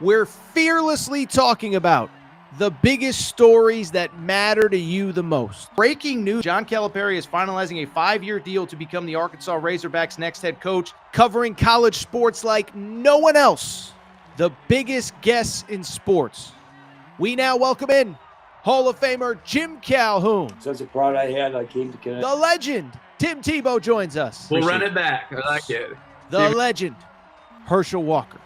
We're fearlessly talking about the biggest stories that matter to you the most. Breaking news, John Calipari is finalizing a 5-year deal to become the Arkansas Razorbacks' next head coach, covering college sports like no one else. The biggest guests in sports. We now welcome in Hall of Famer Jim Calhoun. Such a pride I had, I came to Connecticut. The legend, Tim Tebow, joins us. We'll run it back. I like it. The legend, Herschel Walker.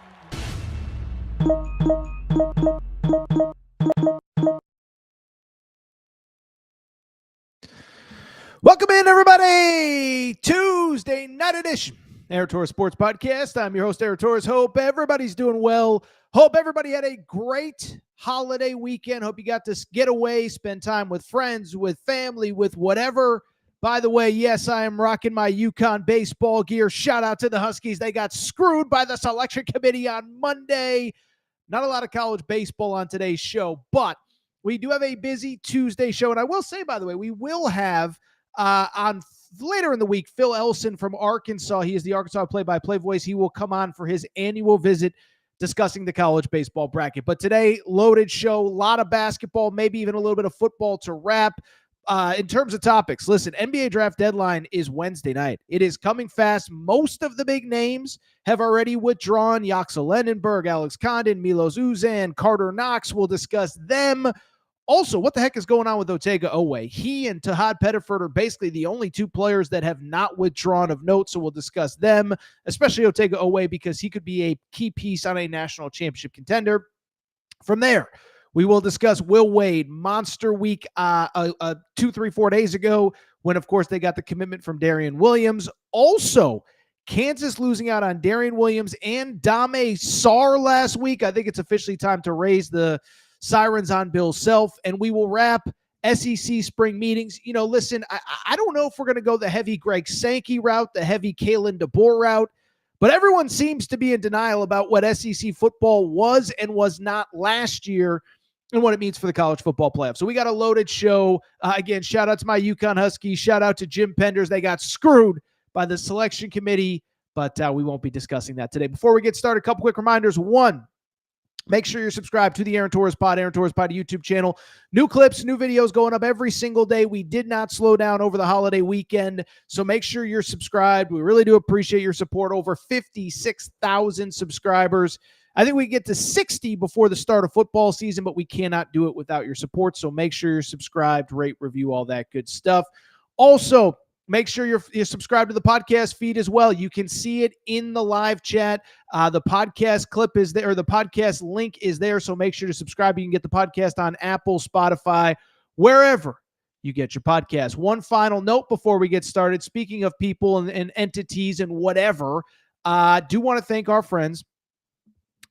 Welcome in, everybody. Tuesday night edition, Aaron Torres Sports Podcast. I'm your host, Aaron Torres. Hope everybody's doing well. Hope everybody had a great holiday weekend. Hope you got to get away, spend time with friends, with family, with whatever. By the way, yes, I am rocking my UConn baseball gear. Shout out to the Huskies. They got screwed by the selection committee on Monday. Not a lot of college baseball on today's show, but we do have a busy Tuesday show. And I will say, by the way, we will have on later in the week, Phil Elson from Arkansas. He is the Arkansas play-by-play voice. He will come on for his annual visit discussing the college baseball bracket. But today, loaded show, a lot of basketball, maybe even a little bit of football to wrap. In terms of topics, listen, NBA draft deadline is Wednesday night. It is coming fast. Most of the big names have already withdrawn. Yaxel Lendeborg, Alex Condon, Milos Uzan, Karter, Knox. We'll discuss them. Also, what the heck is going on with Otega Oweh? He and Tahad Pettiford are basically the only two players that have not withdrawn of note, so we'll discuss them, especially Otega Oweh, because he could be a key piece on a national championship contender. From there, we will discuss Will Wade, Monster Week 2, 3, 4 days ago, when, of course, they got the commitment from Darian Williams. Also, Kansas losing out on Darian Williams and Dame Sarr last week. I think it's officially time to raise the sirens on Bill Self, and we will wrap SEC spring meetings. You know, listen, I don't know if we're going to go the heavy Greg Sankey route, the heavy Yaxel Lendeborg route, but everyone seems to be in denial about what SEC football was and was not last year and what it means for the college football playoff. So we got a loaded show. Again, shout out to my UConn Huskies. Shout out to Jim Penders. They got screwed by the selection committee, but we won't be discussing that today. Before we get started, a couple quick reminders. One, make sure you're subscribed to the Aaron Torres Pod YouTube channel. New clips, new videos going up every single day. We did not slow down over the holiday weekend, so make sure you're subscribed. We really do appreciate your support. Over 56,000 subscribers. I think we get to 60 before the start of football season, but we cannot do it without your support, so make sure you're subscribed, rate, review, all that good stuff. Also, make sure you're subscribed to the podcast feed as well. You can see it in the live chat. The podcast clip is there, or the podcast link is there, so make sure to subscribe. You can get the podcast on Apple, Spotify, wherever you get your podcast. One final note before we get started. Speaking of people and entities and whatever, do want to thank our friends,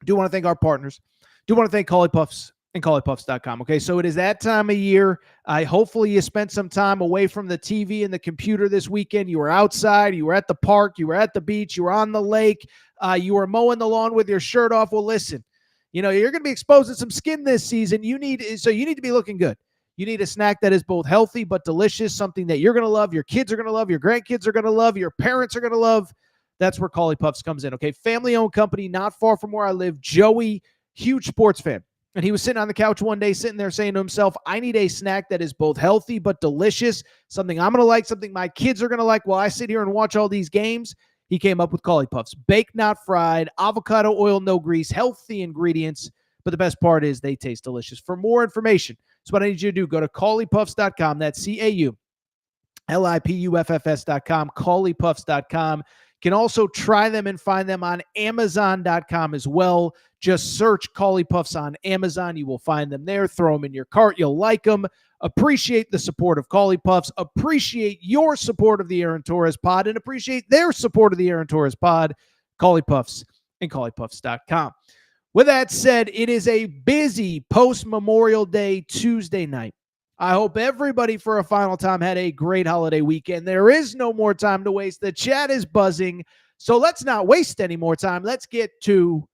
do want to thank our partners, do want to thank Collie Puffs and ColliePuffs.com. Okay, so it is that time of year. Hopefully you spent some time away from the TV and the computer this weekend. You were outside, you were at the park, you were at the beach, you were on the lake, you were mowing the lawn with your shirt off. Well, listen, you know, you're going to be exposed to some skin this season. You need to be looking good. You need a snack that is both healthy but delicious, something that you're going to love, your kids are going to love, your grandkids are going to love, your parents are going to love. That's where Collie Puffs comes in, okay? Family-owned company, not far from where I live. Joey, huge sports fan. And he was sitting on the couch one day, sitting there saying to himself, I need a snack that is both healthy but delicious, something I'm going to like, something my kids are going to like while I sit here and watch all these games. He came up with Collie Puffs. Baked, not fried, avocado oil, no grease, healthy ingredients. But the best part is they taste delicious. For more information, that's what I need you to do. Go to ColliePuffs.com. That's CAULIPUFFS.com, ColliePuffs.com. You can also try them and find them on Amazon.com as well. Just search Collie Puffs on Amazon. You will find them there. Throw them in your cart. You'll like them. Appreciate the support of Collie Puffs. Appreciate your support of the Aaron Torres Pod, and appreciate their support of the Aaron Torres Pod. Collie Puffs and ColliePuffs.com. With that said, it is a busy post-Memorial Day Tuesday night. I hope everybody for a final time had a great holiday weekend. There is no more time to waste. The chat is buzzing. So let's not waste any more time. Let's get to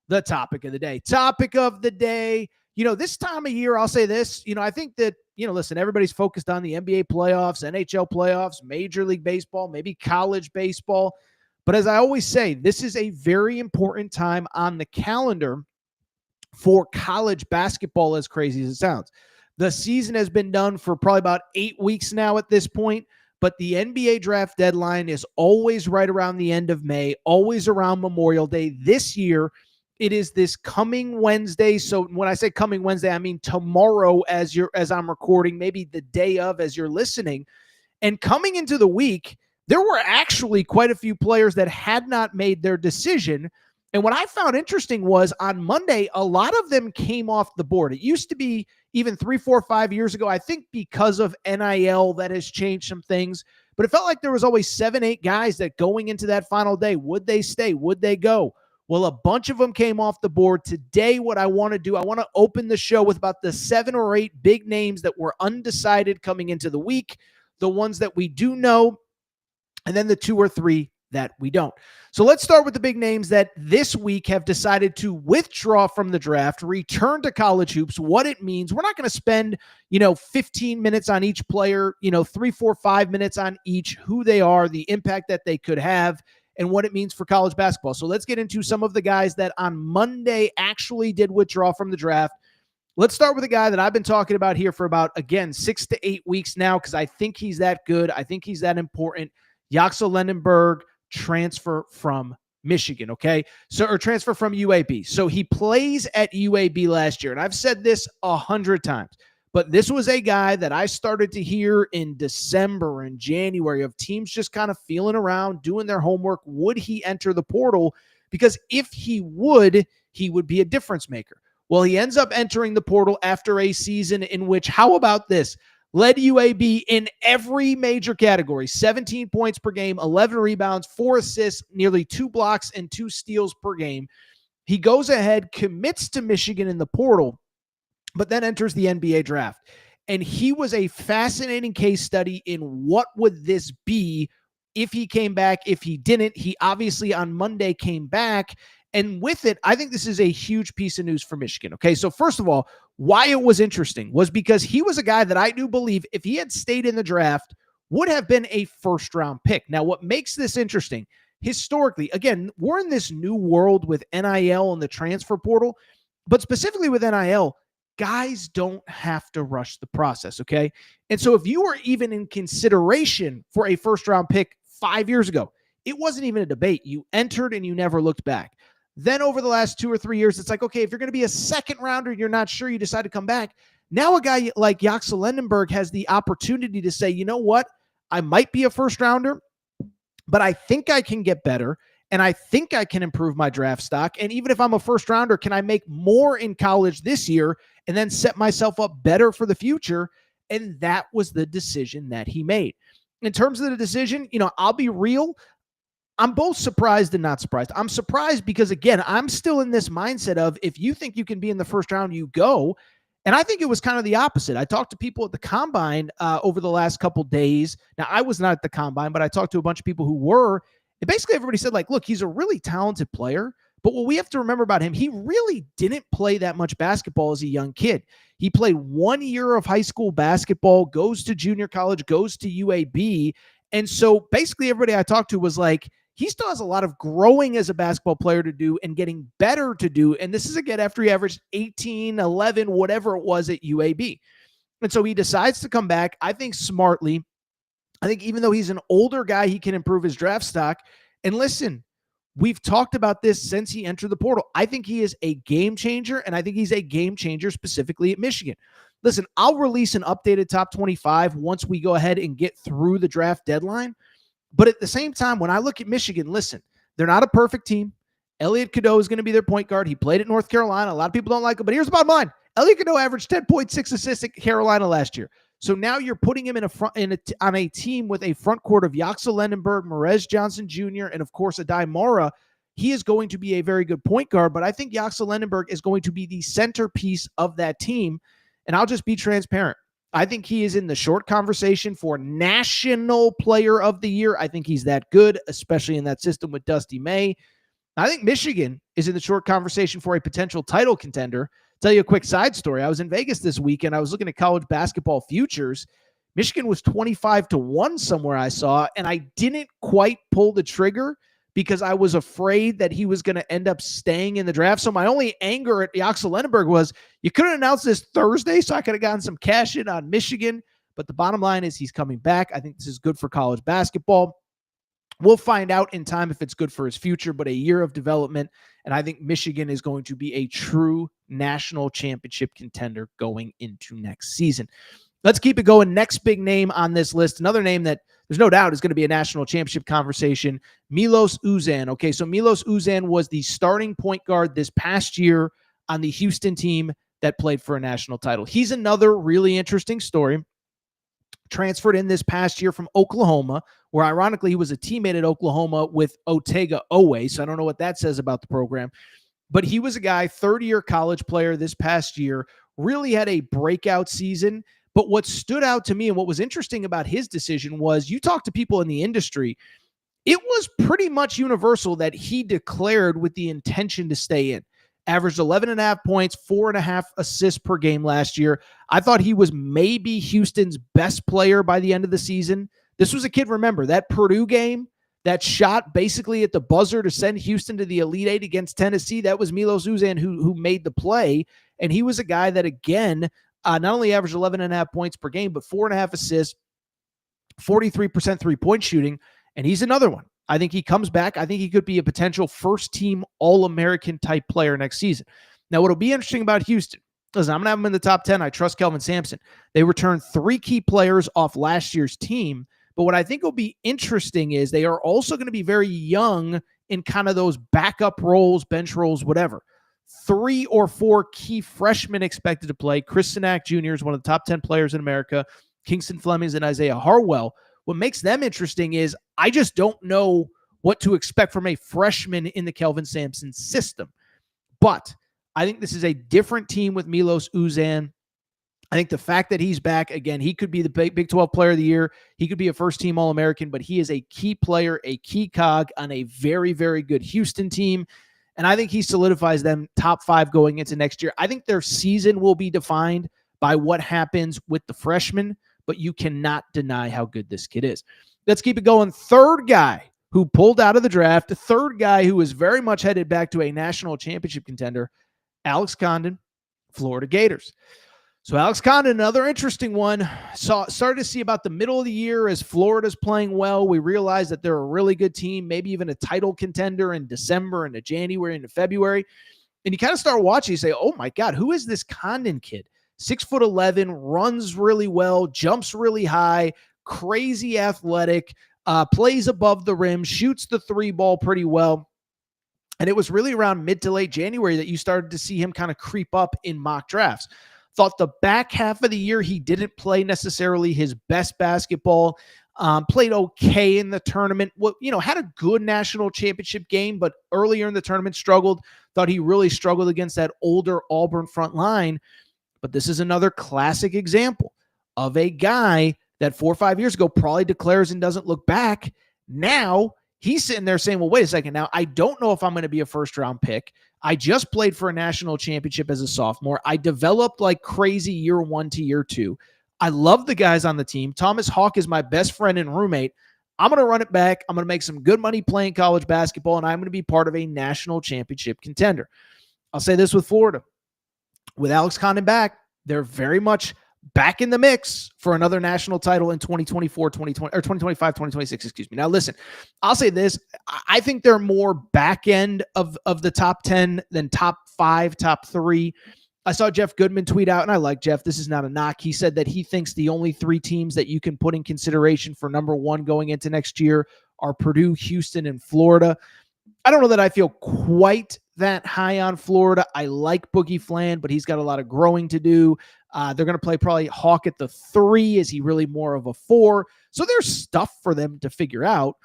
the topic of the day. Topic of the day. You know, this time of year, I'll say this. You know, I think that, you know, listen, everybody's focused on the NBA playoffs, NHL playoffs, Major League Baseball, maybe college baseball. But as I always say, this is a very important time on the calendar for college basketball, as crazy as it sounds. The season has been done for probably about 8 weeks now at this point, but the NBA draft deadline is always right around the end of May, always around Memorial Day. This year, it is this coming Wednesday. So when I say coming Wednesday, I mean tomorrow as I'm recording, maybe the day of as you're listening. And coming into the week, there were actually quite a few players that had not made their decision. And what I found interesting was on Monday, a lot of them came off the board. It used to be even 3, 4, 5 years ago, I think because of NIL that has changed some things, but it felt like there was always 7, 8 guys that going into that final day, would they stay? Would they go? Well, a bunch of them came off the board. Today, what I want to do, I want to open the show with about the 7 or 8 big names that were undecided coming into the week, the ones that we do know, and then the 2 or 3 that we don't. So let's start with the big names that this week have decided to withdraw from the draft, return to college hoops, what it means. We're not going to spend, 15 minutes on each player, 3, 4, 5 minutes on each, who they are, the impact that they could have, and what it means for college basketball. So let's get into some of the guys that on Monday actually did withdraw from the draft. Let's start with a guy that I've been talking about here for about, again, 6 to 8 weeks now, because I think he's that good. I think he's that important. Yaxel Lendeborg, transfer from Michigan, okay? Or transfer from UAB. So he plays at UAB last year, and I've said this 100 times, but this was a guy that I started to hear in December and January of teams just kind of feeling around, doing their homework. Would he enter the portal? Because if he would be a difference maker. Well, he ends up entering the portal after a season in which, how about this? Led UAB in every major category, 17 points per game, 11 rebounds, 4 assists, nearly 2 blocks, and 2 steals per game. He goes ahead, commits to Michigan in the portal, but then enters the NBA draft. And he was a fascinating case study in what would this be if he came back, if he didn't. He obviously on Monday came back. And with it, I think this is a huge piece of news for Michigan. Okay, so first of all, why it was interesting was because he was a guy that I do believe if he had stayed in the draft would have been a first-round pick. Now, what makes this interesting, historically, again, we're in this new world with NIL and the transfer portal, but specifically with NIL, guys don't have to rush the process, okay? And so if you were even in consideration for a first-round pick 5 years ago, it wasn't even a debate. You entered and you never looked back. Then over the last 2 or 3 years, it's like, okay, if you're going to be a second rounder, you're not sure, you decide to come back. Now a guy like Yaxel Lendeborg has the opportunity to say, you know what? I might be a first rounder, but I think I can get better, and I think I can improve my draft stock. And even if I'm a first rounder, can I make more in college this year and then set myself up better for the future? And that was the decision that he made. In terms of the decision, I'll be real. I'm both surprised and not surprised. I'm surprised because, again, I'm still in this mindset of if you think you can be in the first round, you go. And I think it was kind of the opposite. I talked to people at the Combine over the last couple days. Now, I was not at the Combine, but I talked to a bunch of people who were. And basically everybody said, like, look, he's a really talented player. But what we have to remember about him, he really didn't play that much basketball as a young kid. He played 1 year of high school basketball, goes to junior college, goes to UAB. And so basically everybody I talked to was like, he still has a lot of growing as a basketball player to do and getting better to do. And this is again after he averaged 18, 11, whatever it was at UAB. And so he decides to come back, I think smartly. I think even though he's an older guy, he can improve his draft stock. And listen, we've talked about this since he entered the portal. I think he is a game changer, and I think he's a game changer specifically at Michigan. Listen, I'll release an updated top 25 once we go ahead and get through the draft deadline. But at the same time, when I look at Michigan, listen, they're not a perfect team. Elliot Cadeau is going to be their point guard. He played at North Carolina. A lot of people don't like him, but here's the bottom line. Elliot Cadeau averaged 10.6 assists at Carolina last year. So now you're putting him on a team with a front court of Yaxel Lendeborg, Morez Johnson Jr., and of course, Adai Mara. He is going to be a very good point guard, but I think Yaxel Lendeborg is going to be the centerpiece of that team. And I'll just be transparent. I think he is in the short conversation for National Player of the Year. I think he's that good, especially in that system with Dusty May. I think Michigan is in the short conversation for a potential title contender. Tell you a quick side story. I was in Vegas this weekend. I was looking at college basketball futures. Michigan was 25-1 somewhere I saw, and I didn't quite pull the trigger because I was afraid that he was going to end up staying in the draft. So my only anger at Yaxel Lendeborg was you couldn't announce this Thursday so I could have gotten some cash in on Michigan. But the bottom line is he's coming back. I think this is good for college basketball. We'll find out in time if it's good for his future, but a year of development. And I think Michigan is going to be a true national championship contender going into next season. Let's keep it going. Next big name on this list, another name that there's no doubt is going to be a national championship conversation, Milos Uzan. Okay, so Milos Uzan was the starting point guard this past year on the Houston team that played for a national title. He's another really interesting story. Transferred in this past year from Oklahoma, where ironically he was a teammate at Oklahoma with Otega Oweh. So I don't know what that says about the program. But he was a guy, third-year college player this past year, really had a breakout season. But what stood out to me and what was interesting about his decision was you talk to people in the industry, it was pretty much universal that he declared with the intention to stay in. Averaged 11.5 points, 4.5 assists per game last year. I thought he was maybe Houston's best player by the end of the season. This was a kid, remember, that Purdue game, that shot basically at the buzzer to send Houston to the Elite Eight against Tennessee, that was Milos Uzan who made the play. And he was a guy that, again, not only averaged 11.5 points per game, but 4.5 assists, 43% three-point shooting, and he's another one. I think he comes back. I think he could be a potential first-team All-American type player next season. Now, what'll be interesting about Houston, listen, I'm going to have him in the top 10. I trust Kelvin Sampson. They returned 3 key players off last year's team, but what I think will be interesting is they are also going to be very young in kind of those backup roles, bench roles, whatever. 3 or 4 key freshmen expected to play. Chris Sinak Jr. is one of the top 10 players in America. Kingston Flemings and Isaiah Harwell. What makes them interesting is I just don't know what to expect from a freshman in the Kelvin Sampson system. But I think this is a different team with Milos Uzan. I think the fact that he's back, again, he could be the Big 12 Player of the Year. He could be a first-team All-American, but he is a key player, a key cog on a very, very good Houston team. And I think he solidifies them top 5 going into next year. I think their season will be defined by what happens with the freshmen, but you cannot deny how good this kid is. Let's keep it going. Third guy who pulled out of the draft, the third guy who is very much headed back to a national championship contender, Alex Condon, Florida Gators. So Alex Condon, another interesting one. Started to see about the middle of the year as Florida's playing well. We realized that they're a really good team, maybe even a title contender in December, into January, into February. And you kind of start watching, you say, oh my God, who is this Condon kid? 6'11", runs really well, jumps really high, crazy athletic, plays above the rim, shoots the 3 ball pretty well. And it was really around mid to late January that you started to see him kind of creep up in mock drafts. Thought the back half of the year he didn't play necessarily his best basketball. Played okay in the tournament. Had a good national championship game, but earlier in the tournament struggled. Thought he really struggled against that older Auburn front line. But this is another classic example of a guy that 4 or 5 years ago probably declares and doesn't look back. Now he's sitting there saying, well, wait a second. Now, I don't know if I'm going to be a first-round pick. I just played for a national championship as a sophomore. I developed like crazy year 1 to year 2. I love the guys on the team. Thomas Hawk is my best friend and roommate. I'm going to run it back. I'm going to make some good money playing college basketball, and I'm going to be part of a national championship contender. I'll say this with Florida. With Alex Condon back, they're very much back in the mix for another national title in 2024, 2020, or 2025, 2026, excuse me. Now, listen, I'll say this. I think they're more back end of the top 10 than top 5, top 3. I saw Jeff Goodman tweet out, and I like Jeff. This is not a knock. He said that he thinks the only 3 teams that you can put in consideration for number 1 going into next year are Purdue, Houston, and Florida. I don't know that I feel quite that high on Florida. I like Boogie Flan, but he's got a lot of growing to do. They're going to play probably Hawk at the 3. Is he really more of a 4? So there's stuff for them to figure out.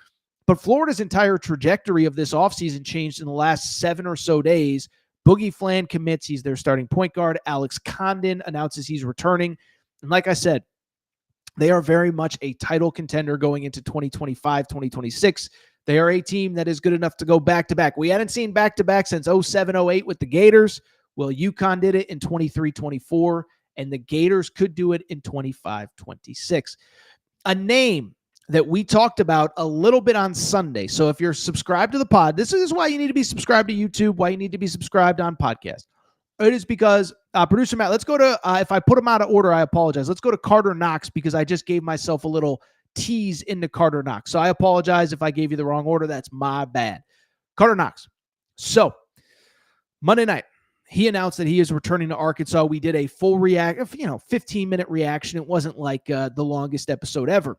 But Florida's entire trajectory of this offseason changed in the last 7 or so days. Boogie Flan commits. He's their starting point guard. Alex Condon announces he's returning. And like I said, they are very much a title contender going into 2025, 2026. They are a team that is good enough to go back-to-back. We hadn't seen back-to-back since 07-08 with the Gators. Well, UConn did it in 23-24, and the Gators could do it in 25-26. A name that we talked about a little bit on Sunday. So if you're subscribed to the pod, this is why you need to be subscribed to YouTube, why you need to be subscribed on podcast. It is because producer Matt, let's go to, if I put them out of order, I apologize. Let's go to Karter Knox because I just gave myself a little tease into Karter Knox. So I apologize if I gave you the wrong order. That's my bad. Karter Knox. So Monday night, he announced that he is returning to Arkansas. We did a full 15-minute reaction. It wasn't like the longest episode ever.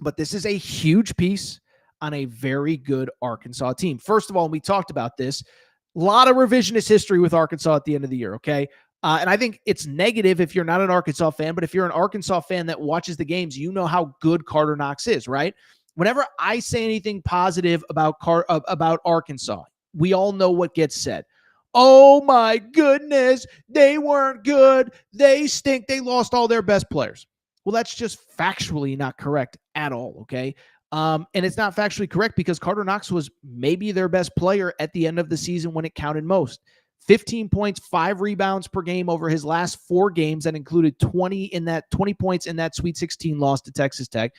But this is a huge piece on a very good Arkansas team. First of all, we talked about this. A lot of revisionist history with Arkansas at the end of the year, okay? And I think it's negative if you're not an Arkansas fan, but if you're an Arkansas fan that watches the games, you know how good Karter Knox is, right? Whenever I say anything positive about Arkansas, we all know what gets said. Oh my goodness, they weren't good. They stink. They lost all their best players. Well, that's just factually not correct at all, okay? And it's not factually correct because Karter Knox was maybe their best player at the end of the season when it counted most. 15 points, 5 rebounds per game over his last 4 games. That included 20 points in that Sweet 16 loss to Texas Tech.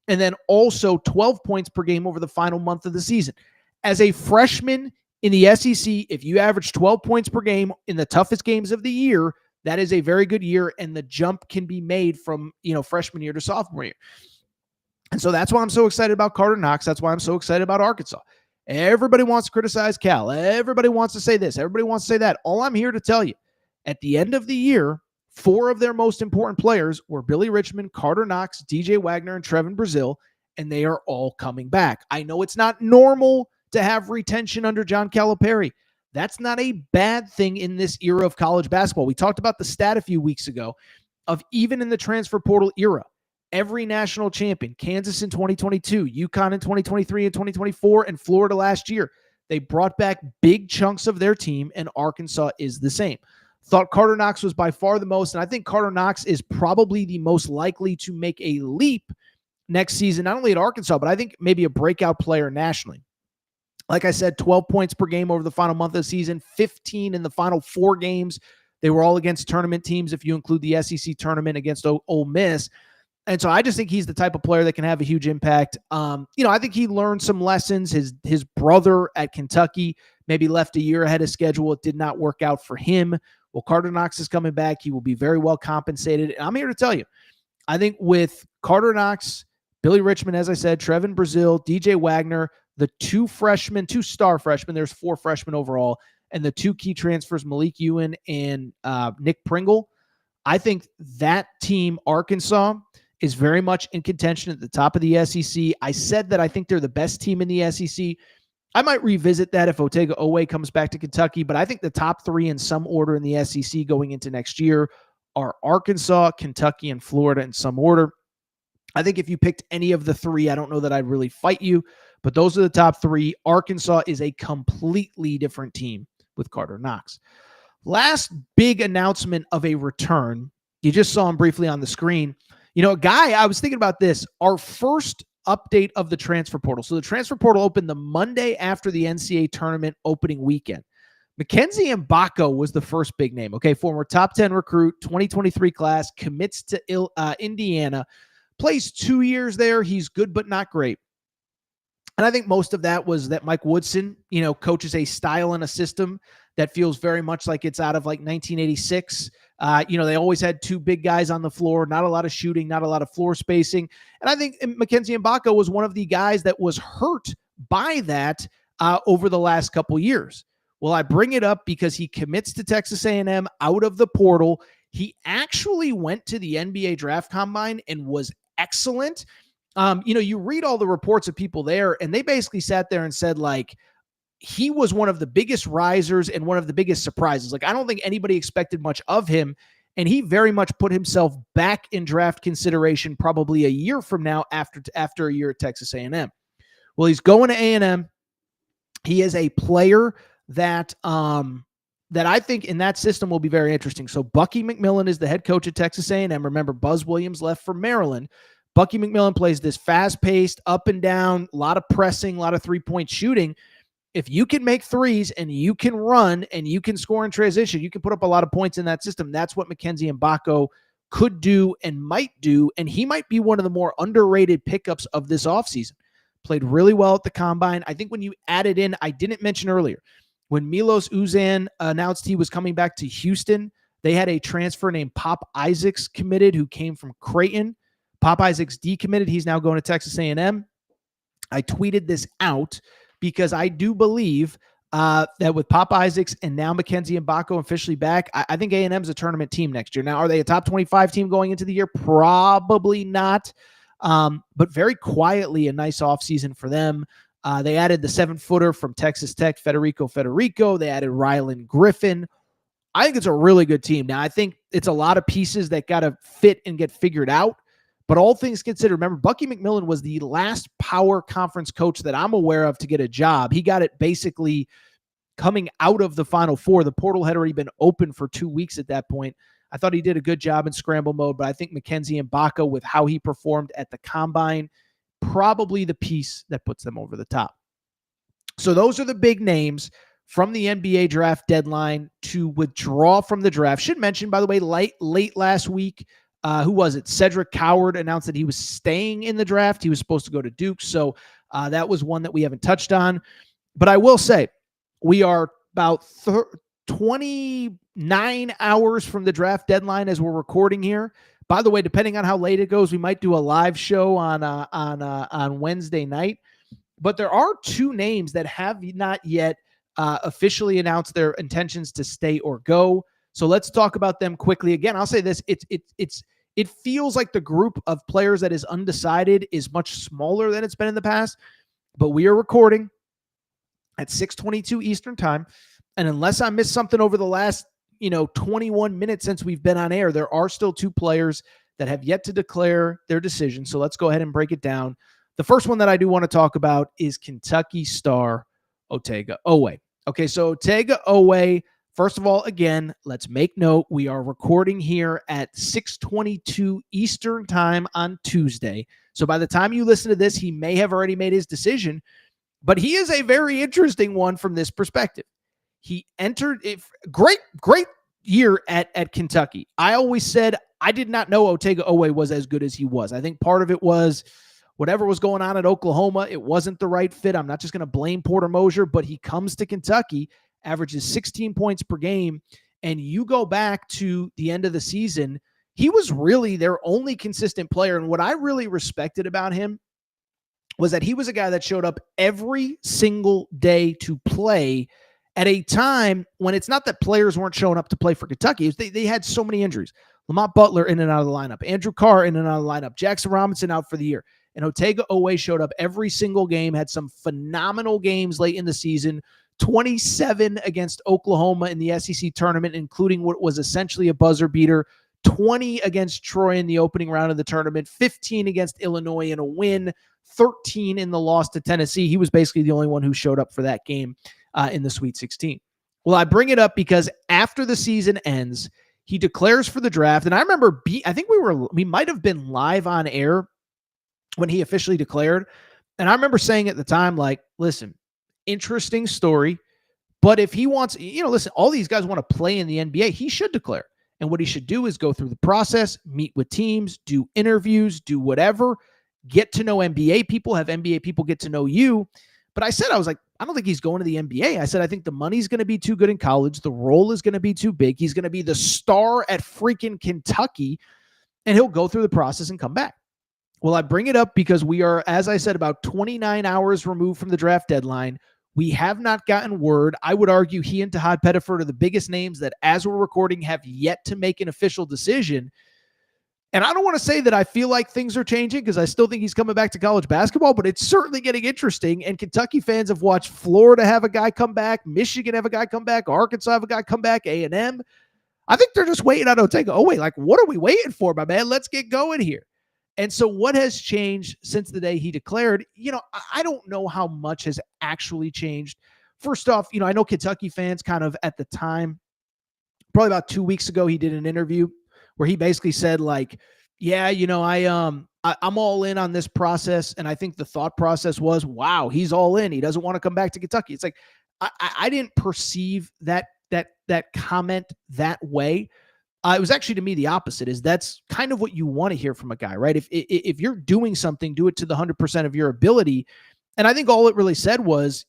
And then also 12 points per game over the final month of the season. As a freshman in the SEC, if you average 12 points per game in the toughest games of the year, that is a very good year, and the jump can be made from, freshman year to sophomore year. And so that's why I'm so excited about Karter Knox. That's why I'm so excited about Arkansas. Everybody wants to criticize Cal. Everybody wants to say this. Everybody wants to say that. All I'm here to tell you, at the end of the year, 4 of their most important players were Billy Richmond, Karter Knox, DJ Wagner, and Trevin Brazile, and they are all coming back. I know it's not normal to have retention under John Calipari. That's not a bad thing in this era of college basketball. We talked about the stat a few weeks ago of even in the transfer portal era, every national champion, Kansas in 2022, UConn in 2023 and 2024, and Florida last year, they brought back big chunks of their team, and Arkansas is the same. Thought Karter Knox was by far the most, and I think Karter Knox is probably the most likely to make a leap next season, not only at Arkansas, but I think maybe a breakout player nationally. Like I said, 12 points per game over the final month of the season, 15 in the final 4 games. They were all against tournament teams if you include the SEC tournament against Ole Miss. And so I just think he's the type of player that can have a huge impact. I think he learned some lessons. His brother at Kentucky maybe left a year ahead of schedule. It did not work out for him. Well, Karter Knox is coming back. He will be very well compensated. And I'm here to tell you, I think with Karter Knox, Billy Richmond, as I said, Trevin Brazile, DJ Wagner, the 2 star freshmen, there's 4 freshmen overall, and the 2 key transfers, Malik Ewan and Nick Pringle. I think that team, Arkansas, is very much in contention at the top of the SEC. I said that I think they're the best team in the SEC. I might revisit that if Otega Oweh comes back to Kentucky, but I think the top 3 in some order in the SEC going into next year are Arkansas, Kentucky, and Florida in some order. I think if you picked any of the 3, I don't know that I'd really fight you, but those are the top 3. Arkansas is a completely different team with Karter Knox. Last big announcement of a return, you just saw him briefly on the screen. A guy, I was thinking about this, our first update of the transfer portal. So the transfer portal opened the Monday after the NCAA tournament opening weekend. Mackenzie Mbako was the first big name, okay? Former top 10 recruit, 2023 class, commits to Indiana, plays 2 years there. He's good but not great. And I think most of that was that Mike Woodson, coaches a style and a system that feels very much like it's out of like 1986. They always had 2 big guys on the floor, not a lot of shooting, not a lot of floor spacing. And I think Mackenzie Mbako was one of the guys that was hurt by that over the last couple years. Well, I bring it up because he commits to Texas A&M out of the portal. He actually went to the NBA draft combine and was excellent. You read all the reports of people there, and they basically sat there and said, like, he was one of the biggest risers and one of the biggest surprises. Like, I don't think anybody expected much of him, and he very much put himself back in draft consideration probably a year from now after a year at Texas A&M. Well, he's going to A&M. He is a player that I think in that system will be very interesting. So Bucky McMillan is the head coach at Texas A&M. Remember, Buzz Williams left for Maryland. Bucky McMillan plays this fast-paced, up and down, a lot of pressing, a lot of three-point shooting. If you can make threes and you can run and you can score in transition, you can put up a lot of points in that system. That's what Mackenzie Mbako could do and might do, and he might be one of the more underrated pickups of this offseason. Played really well at the combine. I think when you added in, I didn't mention earlier, when Milos Uzan announced he was coming back to Houston, they had a transfer named Pop Isaacs committed who came from Creighton. Pop Isaacs decommitted. He's now going to Texas A&M. I tweeted this out because I do believe that with Pop Isaacs and now Mackenzie Mbako officially back, I think A&M's a tournament team next year. Now, are they a top 25 team going into the year? Probably not. But very quietly, a nice offseason for them. They added the 7-footer from Texas Tech, Federico. They added Rylan Griffin. I think it's a really good team. Now, I think it's a lot of pieces that got to fit and get figured out. But all things considered, remember, Bucky McMillan was the last power conference coach that I'm aware of to get a job. He got it basically coming out of the Final Four. The portal had already been open for 2 weeks at that point. I thought he did a good job in scramble mode, but I think Mackenzie Mbako, with how he performed at the combine, probably the piece that puts them over the top. So those are the big names from the NBA draft deadline to withdraw from the draft. Should mention, by the way, late last week, who was it? Cedric Coward announced that he was staying in the draft. He was supposed to go to Duke. So that was one that we haven't touched on. But I will say we are about 29 hours from the draft deadline as we're recording here. By the way, depending on how late it goes, we might do a live show on Wednesday night. But there are two names that have not yet officially announced their intentions to stay or go. So let's talk about them quickly. Again, I'll say this: it feels like the group of players that is undecided is much smaller than it's been in the past. But we are recording at 6:22 Eastern time, and unless I missed something over the last 21 minutes since we've been on air, there are still two players that have yet to declare their decision. So let's go ahead and break it down. The first one that I do want to talk about is Kentucky star Otega Oweh. Okay, so Otega Oweh, first of all, again, let's make note. We are recording here at 6:22 Eastern time on Tuesday. So by the time you listen to this, he may have already made his decision, but he is a very interesting one from this perspective. He entered a great year at Kentucky. I always said I did not know Otega Oweh was as good as he was. I think part of it was whatever was going on at Oklahoma, it wasn't the right fit. I'm not just going to blame Porter Moser, but he comes to Kentucky, averages 16 points per game, and you go back to the end of the season, he was really their only consistent player. And what I really respected about him was that he was a guy that showed up every single day to play at a time when it's not that players weren't showing up to play for Kentucky. They had so many injuries. Lamont Butler in and out of the lineup. Andrew Carr in and out of the lineup. Jackson Robinson out for the year. And Otega Oweh showed up every single game, had some phenomenal games late in the season, 27 against Oklahoma in the SEC tournament, including what was essentially a buzzer beater, 20 against Troy in the opening round of the tournament, 15 against Illinois in a win, 13 in the loss to Tennessee. He was basically the only one who showed up for that game in the Sweet 16. Well, I bring it up because after the season ends, he declares for the draft. And I remember, I think we might have been live on air when he officially declared. And I remember saying at the time, like, listen, interesting story, but if he wants, listen, all these guys want to play in the NBA, he should declare. And what he should do is go through the process, meet with teams, do interviews, do whatever, get to know NBA people, have NBA people get to know you. But I said, I was like, I don't think he's going to the NBA. I said, I think the money's going to be too good in college. The role is going to be too big. He's going to be the star at freaking Kentucky, and he'll go through the process and come back. Well, I bring it up because we are, as I said, about 29 hours removed from the draft deadline. We have not gotten word. I would argue he and Tahad Pettiford are the biggest names that, as we're recording, have yet to make an official decision. And I don't want to say that I feel like things are changing because I still think he's coming back to college basketball, but it's certainly getting interesting. And Kentucky fans have watched Florida have a guy come back, Michigan have a guy come back, Arkansas have a guy come back, A&M. I think they're just waiting on Otega Oweh. Like, what are we waiting for, my man? Let's get going here. And so what has changed since the day he declared? I don't know how much has actually changed. First off, I know Kentucky fans kind of at the time, probably about 2 weeks ago, he did an interview where he basically said, like, yeah, I'm all in on this process. And I think the thought process was, wow, he's all in. He doesn't want to come back to Kentucky. It's like, I didn't perceive that comment that way. It was actually, to me, the opposite. Is that's kind of what you want to hear from a guy, right? If you're doing something, do it to the 100% of your ability. And I think all it really said was,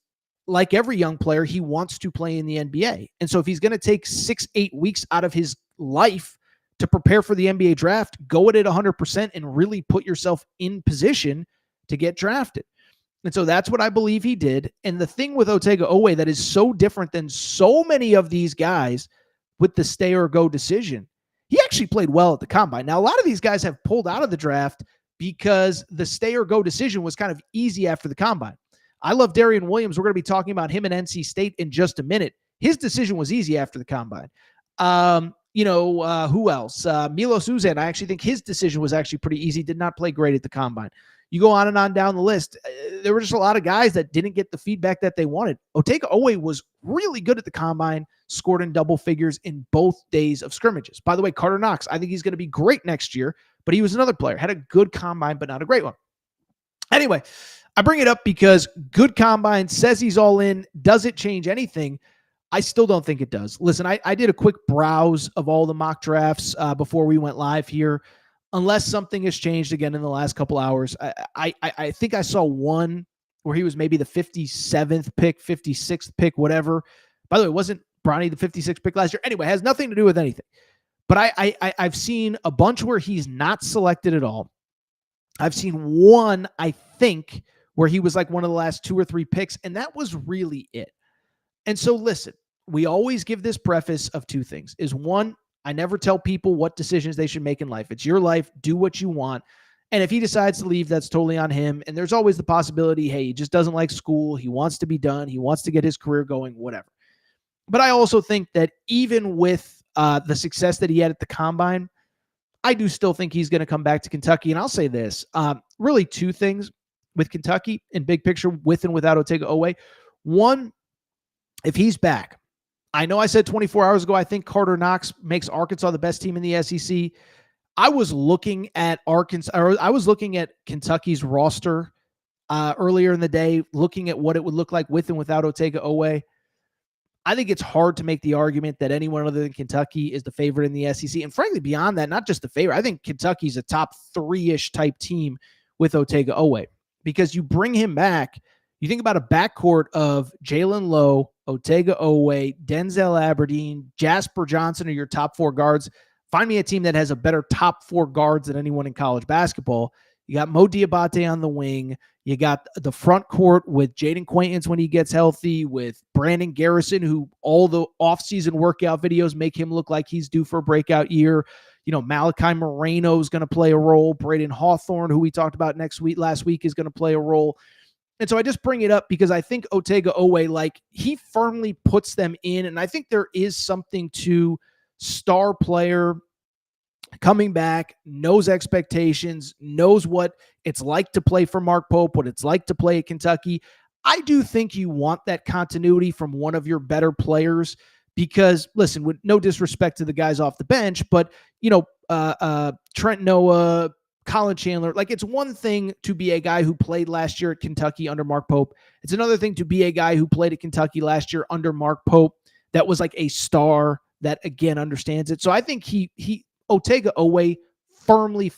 like every young player, he wants to play in the NBA. And so if he's going to take 6-8 weeks out of his life to prepare for the NBA draft, go at it 100% and really put yourself in position to get drafted. And so that's what I believe he did. And the thing with Otega Oweh that is so different than so many of these guys with the stay or go decision, he actually played well at the combine. Now, a lot of these guys have pulled out of the draft because the stay or go decision was kind of easy after the combine. I love Darian Williams. We're going to be talking about him in NC State in just a minute. His decision was easy after the combine. Who else? Milos Uzan. I actually think his decision was actually pretty easy. Did not play great at the combine. You go on and on down the list. There were just a lot of guys that didn't get the feedback that they wanted. Otega Oweh was really good at the combine, scored in double figures in both days of scrimmages. By the way, Karter Knox, I think he's going to be great next year, but he was another player. Had a good combine, but not a great one. Anyway, I bring it up because good combine, says he's all in. Does it change anything? I still don't think it does. Listen, I did a quick browse of all the mock drafts before we went live here. Unless something has changed again in the last couple hours. I think I saw one where he was maybe the 57th pick, 56th pick, whatever. By the way, wasn't Bronny the 56th pick last year? Anyway, it has nothing to do with anything. But I've seen a bunch where he's not selected at all. I've seen one, I think, where he was like one of the last 2 or 3 picks, and that was really it. And so listen, we always give this preface of 2 things. Is one, I never tell people what decisions they should make in life. It's your life. Do what you want. And if he decides to leave, that's totally on him. And there's always the possibility, hey, he just doesn't like school. He wants to be done. He wants to get his career going, whatever. But I also think that even with the success that he had at the combine, I do still think he's going to come back to Kentucky. And I'll say this, really 2 things with Kentucky in big picture, with and without Otega Oweh. One, if he's back, I know I said 24 hours ago, I think Karter Knox makes Arkansas the best team in the SEC. I was looking at Kentucky's roster earlier in the day, looking at what it would look like with and without Otega Oweh. I think it's hard to make the argument that anyone other than Kentucky is the favorite in the SEC. And frankly, beyond that, not just the favorite, I think Kentucky's a top 3-ish type team with Otega Oweh, because you bring him back. You think about a backcourt of Jalen Lowe, Otega Oweh, Denzel Aberdeen, Jasper Johnson are your top 4 guards. Find me a team that has a better top 4 guards than anyone in college basketball. You got Mo Diabate on the wing. You got the front court with Jaden Quaintance when he gets healthy, with Brandon Garrison, who all the offseason workout videos make him look like he's due for a breakout year. You know, Malachi Moreno is going to play a role. Braden Hawthorne, who we talked about last week, is going to play a role. And so I just bring it up because I think Otega Oweh, like, he firmly puts them in. And I think there is something to star player coming back, knows expectations, knows what it's like to play for Mark Pope, what it's like to play at Kentucky. I do think you want that continuity from one of your better players because, listen, with no disrespect to the guys off the bench, but, you know, Trent Noah, Colin Chandler, like, it's one thing to be a guy who played last year at Kentucky under Mark Pope. It's another thing to be a guy who played at Kentucky last year under Mark Pope that was like a star that, again, understands it. So I think Otega Oweh firmly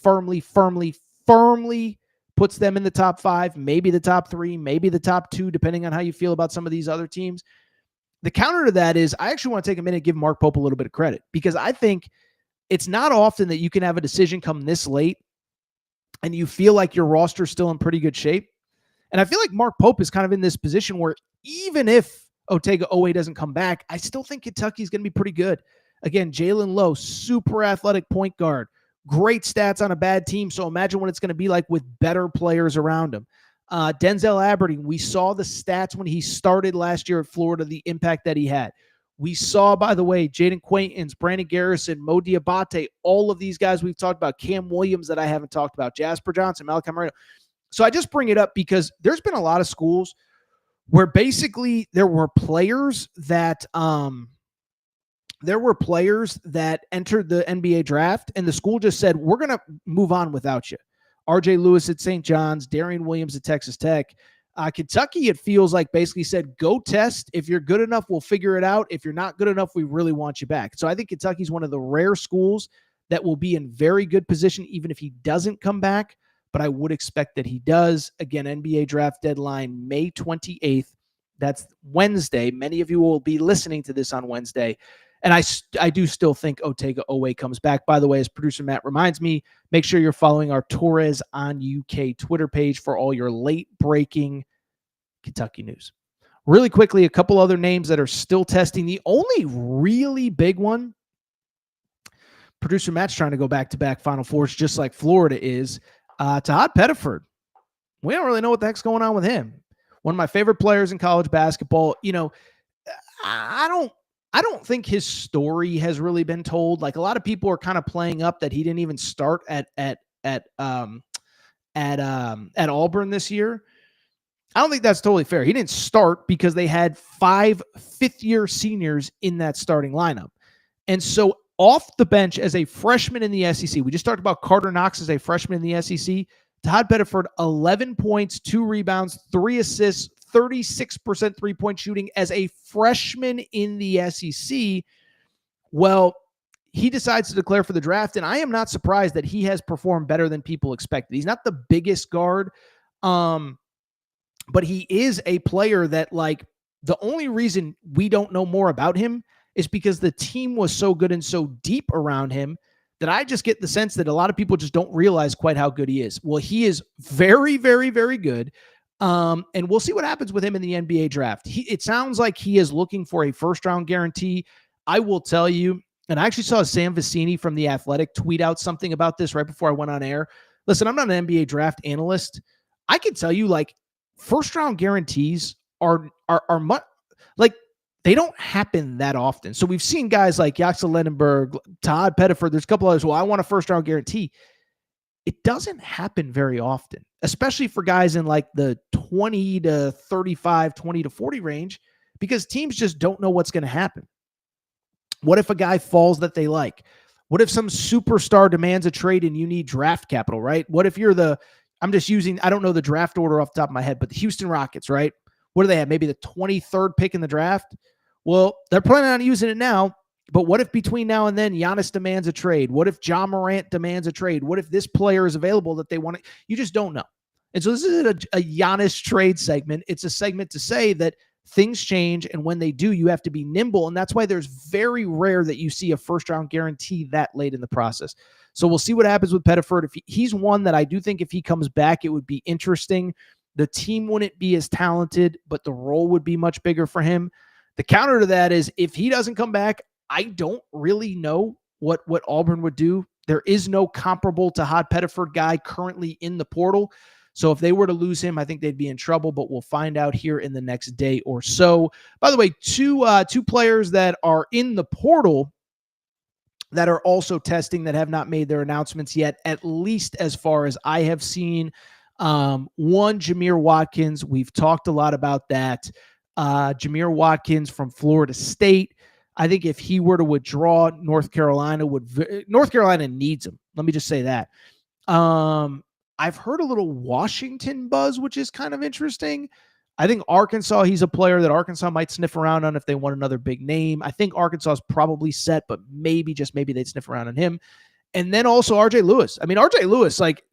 puts them in the top 5, maybe the top 3, maybe the top 2, depending on how you feel about some of these other teams. The counter to that is I actually want to take a minute and give Mark Pope a little bit of credit, because I think it's not often that you can have a decision come this late and you feel like your roster is still in pretty good shape. And I feel like Mark Pope is kind of in this position where even if Otega Oweh doesn't come back, I still think Kentucky's going to be pretty good. Again, Jalen Lowe, super athletic point guard, great stats on a bad team. So imagine what it's going to be like with better players around him. Denzel Aberdeen, we saw the stats when he started last year at Florida, the impact that he had. We saw, by the way, Jaden Quaintance, Brandon Garrison, Mo Diabate, all of these guys we've talked about, Cam Williams that I haven't talked about, Jasper Johnson, Malachi Moreno. So I just bring it up because there's been a lot of schools where basically there were players that entered the NBA draft and the school just said, we're going to move on without you. RJ Lewis at St. John's, Darian Williams at Texas Tech, Kentucky, it feels like basically said, go test. If you're good enough, we'll figure it out. If you're not good enough, we really want you back. So I think Kentucky's one of the rare schools that will be in very good position, even if he doesn't come back. But I would expect that he does. Again, NBA draft deadline, May 28th. That's Wednesday. Many of you will be listening to this on Wednesday. And I do still think Otega Oweh comes back. By the way, as producer Matt reminds me, make sure you're following our Torres on UK Twitter page for all your late-breaking Kentucky news. Really quickly, a couple other names that are still testing. The only really big one, producer Matt's trying to go back-to-back Final Fours just like Florida is, Todd Pettiford. We don't really know what the heck's going on with him. One of my favorite players in college basketball. You know, I don't think his story has really been told. Like, a lot of people are kind of playing up that he didn't even start at Auburn this year. I don't think that's totally fair. He didn't start because they had 5 fifth-year seniors in that starting lineup. And so off the bench as a freshman in the SEC, we just talked about Karter Knox as a freshman in the SEC. Todd Pettiford, 11 points, 2 rebounds, 3 assists, 36% three-point shooting as a freshman in the SEC. Well, he decides to declare for the draft, and I am not surprised that he has performed better than people expected. He's not the biggest guard, but he is a player that, like, the only reason we don't know more about him is because the team was so good and so deep around him that I just get the sense that a lot of people just don't realize quite how good he is. Well, he is very, very, very good. And we'll see what happens with him in the NBA draft. It sounds like he is looking for a first-round guarantee. I will tell you, and I actually saw Sam Vecini from The Athletic tweet out something about this right before I went on air. Listen, I'm not an NBA draft analyst. I can tell you, like, first-round guarantees are much, like, they don't happen that often. So we've seen guys like Yaxel Lendeborg, Todd Pettiford. There's a couple others. Well, I want a first-round guarantee. It doesn't happen very often, especially for guys in like the 20 to 35, 20 to 40 range, because teams just don't know what's going to happen. What if a guy falls that they like? What if some superstar demands a trade and you need draft capital, right? What if you're I don't know the draft order off the top of my head, but the Houston Rockets, right? What do they have? Maybe the 23rd pick in the draft? Well, they're planning on using it now. But what if between now and then Giannis demands a trade? What if Ja Morant demands a trade? What if this player is available that they want to? You just don't know. And so this isn't a Giannis trade segment. It's a segment to say that things change, and when they do, you have to be nimble. And that's why there's very rare that you see a first-round guarantee that late in the process. So we'll see what happens with Pettiford. If he's one that I do think if he comes back, it would be interesting. The team wouldn't be as talented, but the role would be much bigger for him. The counter to that is if he doesn't come back, I don't really know what Auburn would do. There is no comparable to Todd Pettiford guy currently in the portal. So if they were to lose him, I think they'd be in trouble, but we'll find out here in the next day or so. By the way, two players that are in the portal that are also testing that have not made their announcements yet, at least as far as I have seen. One, Jameer Watkins. We've talked a lot about that. Jameer Watkins from Florida State. I think if he were to withdraw, North Carolina needs him. Let me just say that. I've heard a little Washington buzz, which is kind of interesting. I think Arkansas, he's a player that Arkansas might sniff around on if they want another big name. I think Arkansas is probably set, but maybe they'd sniff around on him. And then also RJ Lewis. I mean, RJ Lewis, like,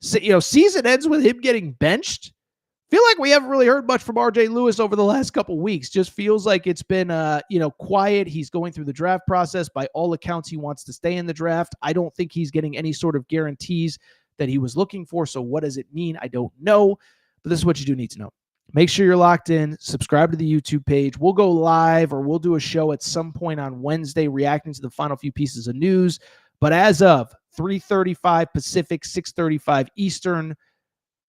season ends with him getting benched. Feel like we haven't really heard much from RJ Lewis over the last couple weeks. Just feels like it's been, quiet. He's going through the draft process. By all accounts, he wants to stay in the draft. I don't think he's getting any sort of guarantees that he was looking for. So what does it mean? I don't know. But this is what you do need to know. Make sure you're locked in. Subscribe to the YouTube page. We'll go live, or we'll do a show at some point on Wednesday reacting to the final few pieces of news. But as of 3:35 Pacific, 6:35 Eastern,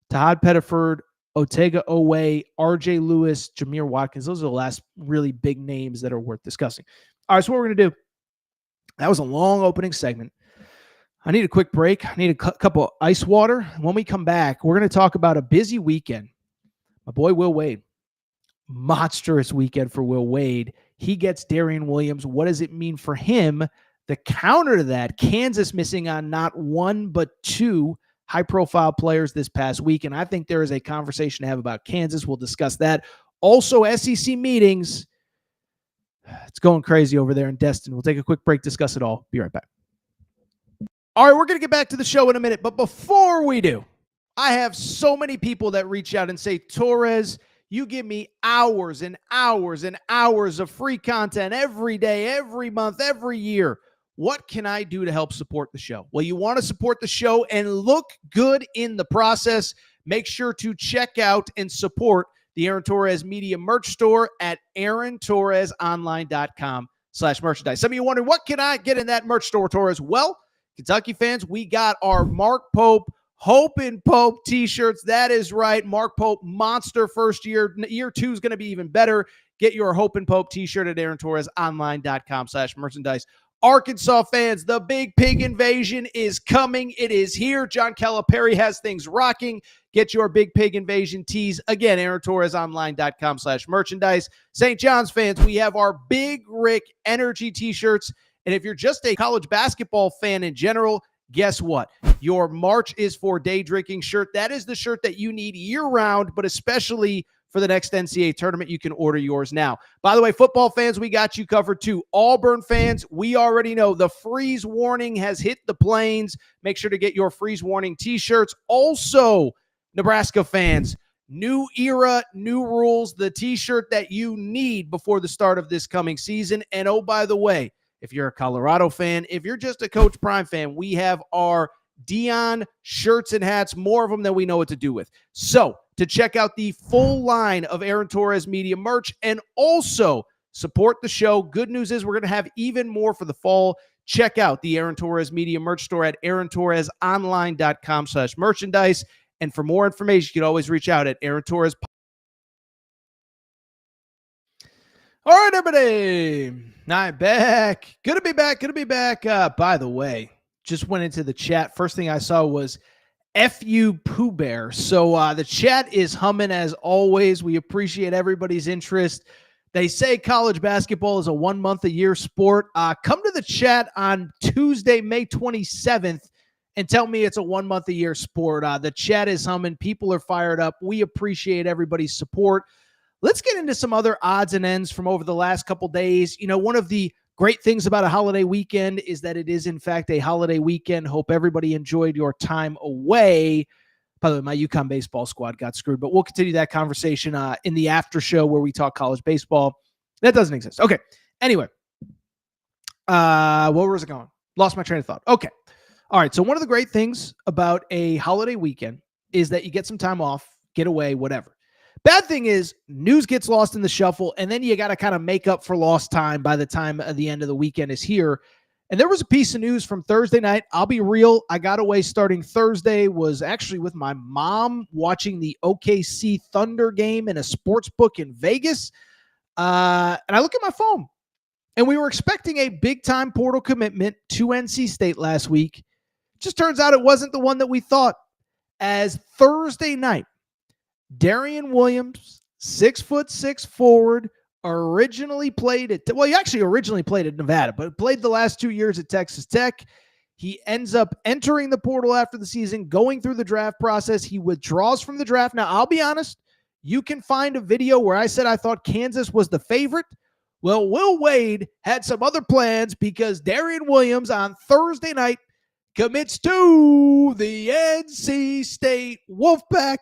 Todd Pettiford, Otega Oweh, RJ Lewis, Jameer Watkins. Those are the last really big names that are worth discussing. All right, so what we're going to do, that was a long opening segment. I need a quick break. I need a cup of ice water. When we come back, we're going to talk about a busy weekend. My boy Will Wade. Monstrous weekend for Will Wade. He gets Darian Williams. What does it mean for him? The counter to that, Kansas missing on not one but two high-profile players this past week, and I think there is a conversation to have about Kansas. We'll discuss that. Also, SEC meetings. It's going crazy over there in Destin. We'll take a quick break, discuss it all. Be right back. All right, we're going to get back to the show in a minute, but before we do, I have so many people that reach out and say, Torres, you give me hours and hours and hours of free content every day, every month, every year. What can I do to help support the show? Well, you want to support the show and look good in the process. Make sure to check out and support the Aaron Torres Media merch store at aarontorresonline.com/merchandise. Some of you wondering, what can I get in that merch store, Torres? Well, Kentucky fans, we got our Mark Pope Hope and Pope t-shirts. That is right. Mark Pope, monster first year. Year 2 is going to be even better. Get your Hope and Pope t-shirt at aarontorresonline.com/merchandise. Arkansas fans, the Big Pig Invasion is coming. It is here. John Calipari has things rocking. Get your Big Pig Invasion tees. Again, aarontorresonline.com/merchandise. St. John's fans, we have our Big Rick Energy t-shirts. And if you're just a college basketball fan in general, guess what? Your March is for Day Drinking shirt. That is the shirt that you need year-round, but especially for the next NCAA tournament. You can order yours now. By the way, football fans, we got you covered too. Auburn fans, we already know the freeze warning has hit the plains. Make sure to get your freeze warning t-shirts. Also, Nebraska fans, new era, new rules, the t-shirt that you need before the start of this coming season. And oh, by the way, if you're a Colorado fan, if you're just a Coach Prime fan, we have our Dion shirts and hats, more of them than we know what to do with. So to check out the full line of Aaron Torres Media merch and also support the show, good news is we're going to have even more for the fall. Check out the Aaron Torres Media merch store at aarontorresonline.com/merchandise. And for more information, you can always reach out at Aaron Torres. All right, everybody. I'm back. Good to be back. By the way, just went into the chat. First thing I saw was FU Pooh Bear. So the chat is humming as always. We appreciate everybody's interest. They say college basketball is a 1 month a year sport. Come to the chat on Tuesday, May 27th, and tell me it's a 1 month a year sport. The chat is humming. People are fired up. We appreciate everybody's support. Let's get into some other odds and ends from over the last couple days. You know, one of the great things about a holiday weekend is that it is, in fact, a holiday weekend. Hope everybody enjoyed your time away. By the way, my UConn baseball squad got screwed, but we'll continue that conversation in the after show where we talk college baseball. That doesn't exist. Okay. Anyway, where was it going? Lost my train of thought. Okay. All right. So one of the great things about a holiday weekend is that you get some time off, get away, whatever. Bad thing is news gets lost in the shuffle, and then you got to kind of make up for lost time by the time the end of the weekend is here. And there was a piece of news from Thursday night. I'll be real. I got away starting Thursday, was actually with my mom watching the OKC Thunder game in a sports book in Vegas. And I look at my phone, and we were expecting a big-time portal commitment to NC State last week. Just turns out it wasn't the one that we thought. As Thursday night, Darian Williams, 6'6" forward, originally played at Nevada, but played the last 2 years at Texas Tech. He ends up entering the portal after the season, going through the draft process. He withdraws from the draft. Now, I'll be honest, you can find a video where I said I thought Kansas was the favorite. Well, Will Wade had some other plans because Darian Williams on Thursday night commits to the NC State Wolfpack.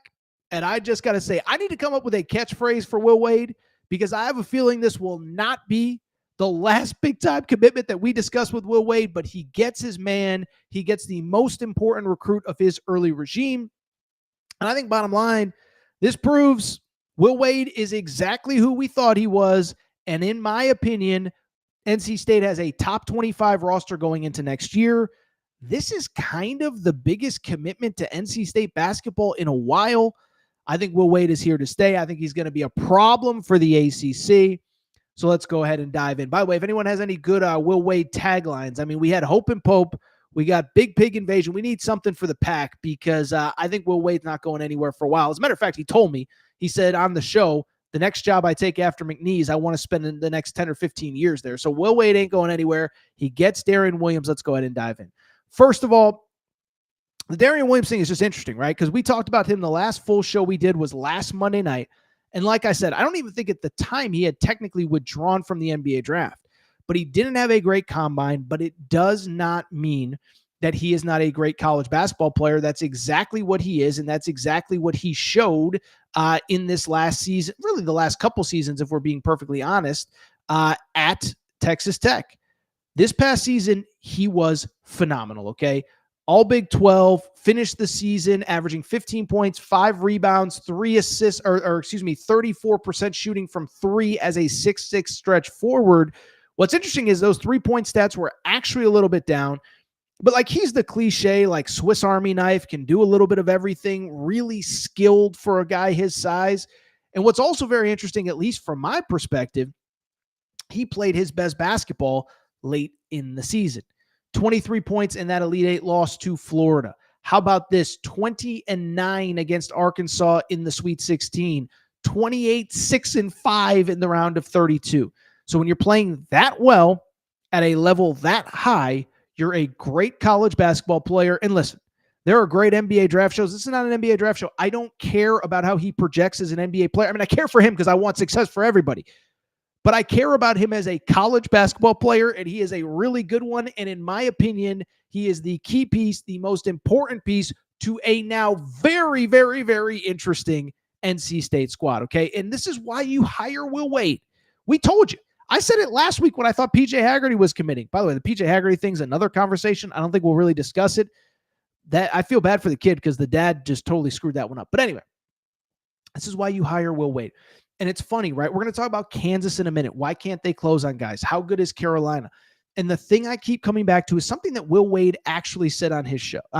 And I just got to say, I need to come up with a catchphrase for Will Wade because I have a feeling this will not be the last big-time commitment that we discuss with Will Wade, but he gets his man. He gets the most important recruit of his early regime. And I think bottom line, this proves Will Wade is exactly who we thought he was. And in my opinion, NC State has a top 25 roster going into next year. This is kind of the biggest commitment to NC State basketball in a while. I think Will Wade is here to stay. I think he's going to be a problem for the ACC. So let's go ahead and dive in. By the way, if anyone has any good Will Wade taglines, I mean, we had Hope and Pope. We got Big Pig Invasion. We need something for the pack because I think Will Wade's not going anywhere for a while. As a matter of fact, he told me, he said on the show, the next job I take after McNeese, I want to spend the next 10 or 15 years there. So Will Wade ain't going anywhere. He gets Darian Williams. Let's go ahead and dive in. First of all, The Darian Williams thing is just interesting, right? Because we talked about him. The last full show we did was last Monday night. And like I said, I don't even think at the time he had technically withdrawn from the NBA draft, but he didn't have a great combine, but it does not mean that he is not a great college basketball player. That's exactly what he is, and that's exactly what he showed in this last season, really the last couple seasons, if we're being perfectly honest, at Texas Tech. This past season, he was phenomenal, okay? All Big 12, finished the season averaging 15 points, 5 rebounds, 3 assists, or 34% shooting from 3 as a 6'6" stretch forward. What's interesting is those 3-point stats were actually a little bit down, but like he's the cliche, like Swiss Army knife, can do a little bit of everything, really skilled for a guy his size. And what's also very interesting, at least from my perspective, he played his best basketball late in the season. 23 points in that Elite Eight loss to Florida. How about this? 20-9 against Arkansas in the Sweet 16. 28-6-5 in the round of 32. So when you're playing that well at a level that high, you're a great college basketball player. And listen, there are great NBA draft shows. This is not an NBA draft show. I don't care about how he projects as an NBA player. I mean, I care for him because I want success for everybody. But I care about him as a college basketball player, and he is a really good one. And in my opinion, he is the key piece, the most important piece to a now very, very, very interesting NC State squad, okay? And this is why you hire Will Wade. We told you. I said it last week when I thought PJ Haggerty was committing. By the way, the PJ Haggerty thing's another conversation. I don't think we'll really discuss it. That I feel bad for the kid because the dad just totally screwed that one up. But anyway, this is why you hire Will Wade. And it's funny, right? We're going to talk about Kansas in a minute. Why can't they close on guys? How good is Carolina? And the thing I keep coming back to is something that Will Wade actually said on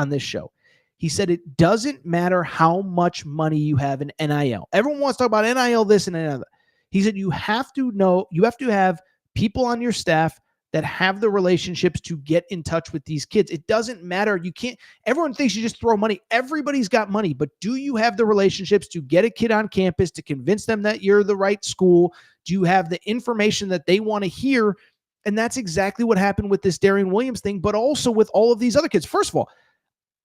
this show. He said it doesn't matter how much money you have in NIL. Everyone wants to talk about NIL this and NIL that. He said you have to have people on your staff that have the relationships to get in touch with these kids. It doesn't matter. Everyone thinks you just throw money. Everybody's got money, but do you have the relationships to get a kid on campus, to convince them that you're the right school? Do you have the information that they want to hear? And that's exactly what happened with this Darian Williams thing, but also with all of these other kids. First of all,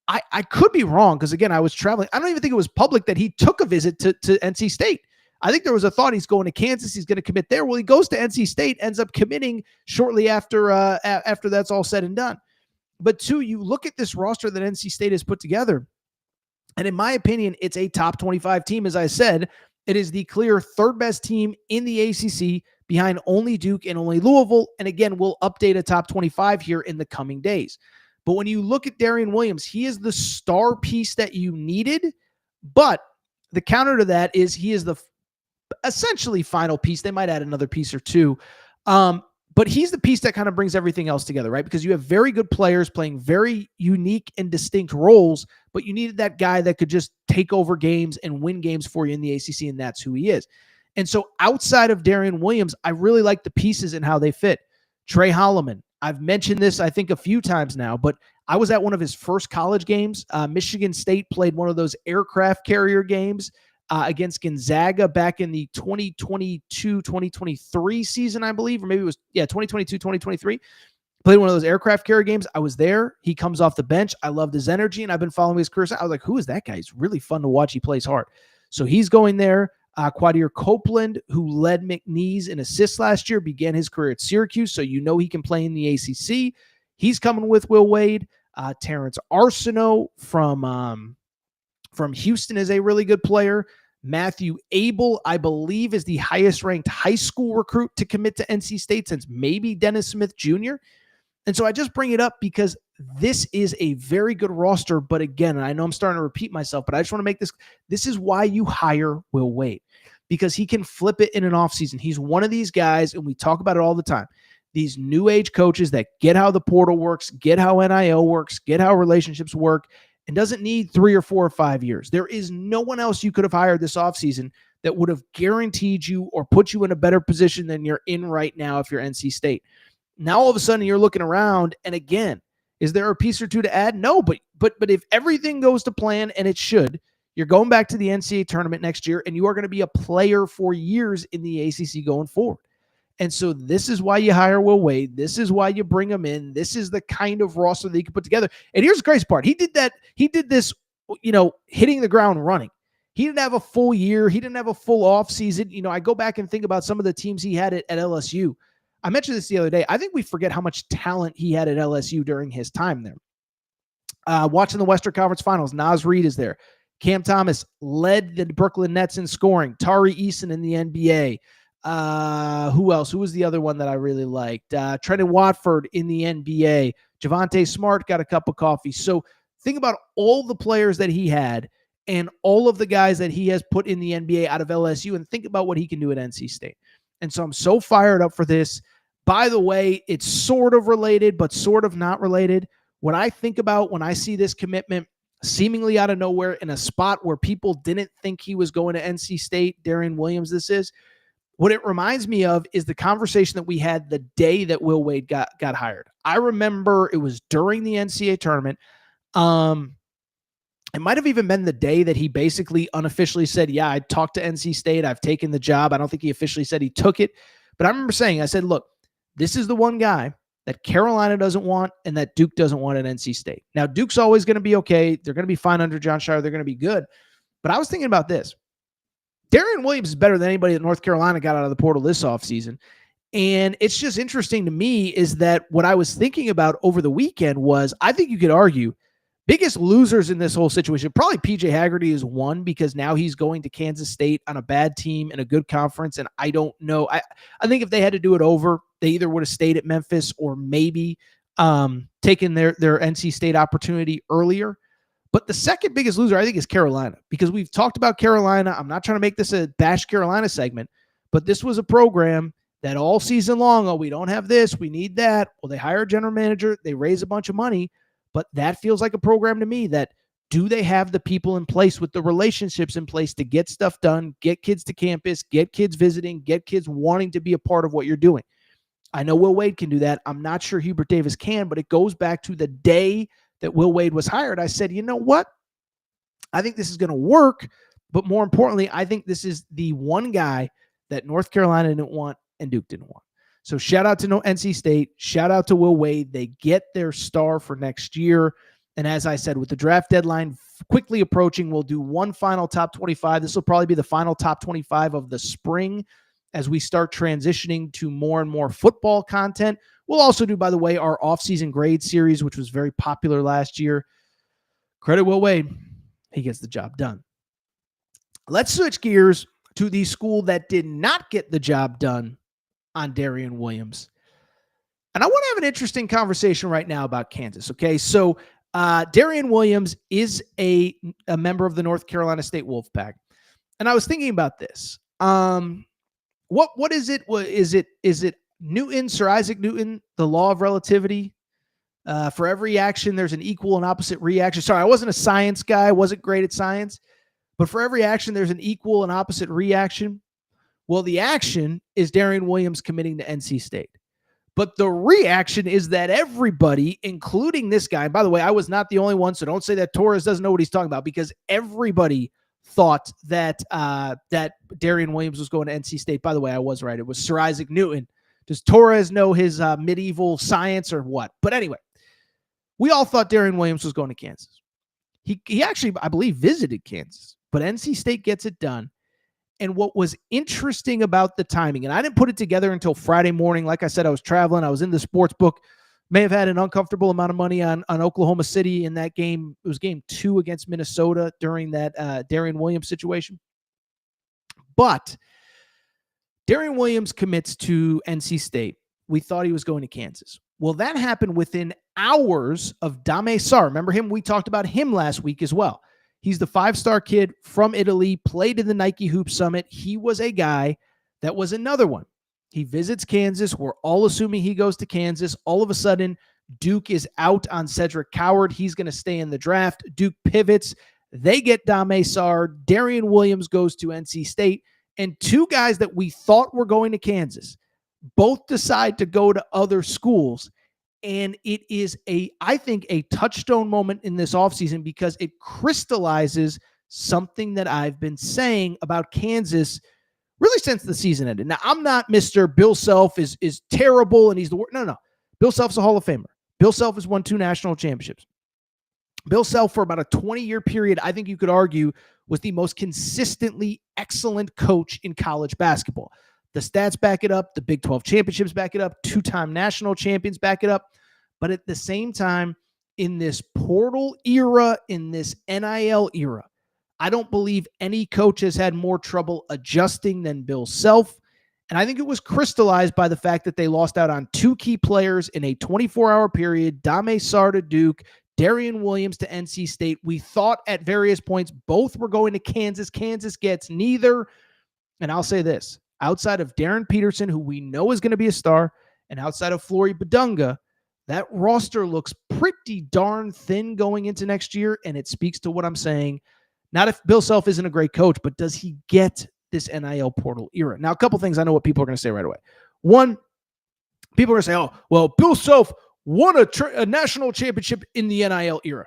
I could be wrong because, again, I was traveling. I don't even think it was public that he took a visit to NC State. I think there was a thought he's going to Kansas. He's going to commit there. Well, he goes to NC State, ends up committing shortly after that's all said and done. But two, you look at this roster that NC State has put together, and in my opinion, it's a top 25 team. As I said, it is the clear third best team in the ACC behind only Duke and only Louisville. And again, we'll update a top 25 here in the coming days. But when you look at Darian Williams, he is the star piece that you needed. But the counter to that is he is the essentially final piece. They might add another piece or two. But he's the piece that kind of brings everything else together, right? Because you have very good players playing very unique and distinct roles, but you needed that guy that could just take over games and win games for you in the ACC, and that's who he is. And so outside of Darian Williams, I really like the pieces and how they fit. Trey Holloman, I've mentioned this, I think, a few times now, but I was at one of his first college games. Michigan State played one of those aircraft carrier games against Gonzaga back in the 2022-2023 season, I believe, or maybe it was, 2022-2023. Played one of those aircraft carrier games. I was there. He comes off the bench. I loved his energy, and I've been following his career. I was like, who is that guy? He's really fun to watch. He plays hard. So he's going there. Quadir Copeland, who led McNeese in assists last year, began his career at Syracuse, so you know he can play in the ACC. He's coming with Will Wade. Terrence Arsenault from Houston is a really good player. Matthew Abel, I believe, is the highest ranked high school recruit to commit to NC State since maybe Dennis Smith Jr. And so I just bring it up because this is a very good roster. But again, and I know I'm starting to repeat myself, but I just want to make this is why you hire Will Wade, because he can flip it in an offseason. He's one of these guys, and we talk about it all the time, these new age coaches that get how the portal works, get how NIL works, get how relationships work, and doesn't need 3 or 4 or 5 years. There is no one else you could have hired this offseason that would have guaranteed you or put you in a better position than you're in right now if you're NC State. Now all of a sudden you're looking around, and again, is there a piece or two to add? No, but if everything goes to plan, and it should, you're going back to the NCAA tournament next year, and you are going to be a player for years in the ACC going forward. And so this is why you hire Will Wade. This is why you bring him in. This is the kind of roster that he can put together. And here's the crazy part. He did that. He did this, hitting the ground running. He didn't have a full year. He didn't have a full off season. I go back and think about some of the teams he had at LSU. I mentioned this the other day. I think we forget how much talent he had at LSU during his time there. Watching the Western Conference Finals, Naz Reid is there. Cam Thomas led the Brooklyn Nets in scoring. Tari Eason in the NBA. Who else? Who was the other one that I really liked? Trenton Watford in the NBA. Javonte Smart got a cup of coffee. So think about all the players that he had and all of the guys that he has put in the NBA out of LSU, and think about what he can do at NC State. And so I'm so fired up for this. By the way, it's sort of related, but sort of not related. What I think about when I see this commitment seemingly out of nowhere in a spot where people didn't think he was going to NC State, Darian Williams, what it reminds me of is the conversation that we had the day that Will Wade got hired. I remember it was during the NCAA tournament. It might have even been the day that he basically unofficially said, yeah, I talked to NC State. I've taken the job. I don't think he officially said he took it. But I remember saying, I said, look, this is the one guy that Carolina doesn't want and that Duke doesn't want at NC State. Now, Duke's always going to be okay. They're going to be fine under John Shire. They're going to be good. But I was thinking about this. Darian Williams is better than anybody that North Carolina got out of the portal this offseason. And it's just interesting to me is that what I was thinking about over the weekend was, I think you could argue, biggest losers in this whole situation, probably PJ Haggerty is one, because now he's going to Kansas State on a bad team in a good conference. And I don't know. I think if they had to do it over, they either would have stayed at Memphis or maybe taken their NC State opportunity earlier. But the second biggest loser, I think, is Carolina, because we've talked about Carolina. I'm not trying to make this a bash Carolina segment, but this was a program that all season long, we don't have this, we need that. Well, they hire a general manager, they raise a bunch of money, but that feels like a program to me that, do they have the people in place with the relationships in place to get stuff done, get kids to campus, get kids visiting, get kids wanting to be a part of what you're doing? I know Will Wade can do that. I'm not sure Hubert Davis can, but it goes back to the day that Will Wade was hired. I said, you know what? I think this is going to work, but more importantly, I think this is the one guy that North Carolina didn't want and Duke didn't want. So shout out to NC State. Shout out to Will Wade. They get their star for next year. And as I said, with the draft deadline quickly approaching, we'll do one final top 25. This will probably be the final top 25 of the spring as we start transitioning to more and more football content. We'll also do, by the way, our offseason grade series, which was very popular last year. Credit Will Wade. He gets the job done. Let's switch gears to the school that did not get the job done on Darian Williams. And I want to have an interesting conversation right now about Kansas. Okay, so Darian Williams is a member of the North Carolina State Wolfpack. And I was thinking about this. What is it? Is it Newton, Sir Isaac Newton, the law of relativity? For every action, there's an equal and opposite reaction. Sorry, I wasn't a science guy. I wasn't great at science. But for every action, there's an equal and opposite reaction. Well, the action is Darian Williams committing to NC State. But the reaction is that everybody, including this guy, and by the way, I was not the only one, so don't say that Torres doesn't know what he's talking about, because everybody thought that that Darian Williams was going to NC State. By the way, I was right. It was Sir Isaac Newton. Does Torres know his medieval science or what? But anyway, we all thought Darian Williams was going to Kansas. He actually, I believe, visited Kansas, but NC State gets it done. And what was interesting about the timing, and I didn't put it together until Friday morning. Like I said, I was traveling. I was in the sports book. May have had an uncomfortable amount of money on Oklahoma City in that game. It was game 2 against Minnesota during that Darian Williams situation. But Darian Williams commits to NC State. We thought he was going to Kansas. Well, that happened within hours of Dame Sarr. Remember him? We talked about him last week as well. He's the 5-star kid from Italy, played in the Nike Hoop Summit. He was a guy that was another one. He visits Kansas. We're all assuming he goes to Kansas. All of a sudden, Duke is out on Cedric Coward. He's going to stay in the draft. Duke pivots. They get Dame Sarr. Darian Williams goes to NC State. And 2 guys that we thought were going to Kansas both decide to go to other schools. And it is I think, a touchstone moment in this offseason, because it crystallizes something that I've been saying about Kansas really since the season ended. Now, I'm not Mr. Bill Self is terrible and he's the worst. No. Bill Self's a Hall of Famer. Bill Self has won 2 national championships. Bill Self, for about a 20-year period, I think you could argue, was the most consistently excellent coach in college basketball. The stats back it up. The Big 12 championships back it up. 2-time national champions back it up. But at the same time, in this portal era, in this NIL era, I don't believe any coach has had more trouble adjusting than Bill Self. And I think it was crystallized by the fact that they lost out on 2 key players in a 24-hour period, Dame Sarr to Duke, Darian Williams to NC State. We thought at various points both were going to Kansas. Kansas gets neither. And I'll say this, outside of Darren Peterson, who we know is going to be a star, and outside of Flory Badunga, that roster looks pretty darn thin going into next year, and it speaks to what I'm saying. Not if Bill Self isn't a great coach, but does he get this NIL portal era? Now, a couple things I know what people are going to say right away. One, people are going to say, oh, well, Bill Self won a national championship in the NIL era.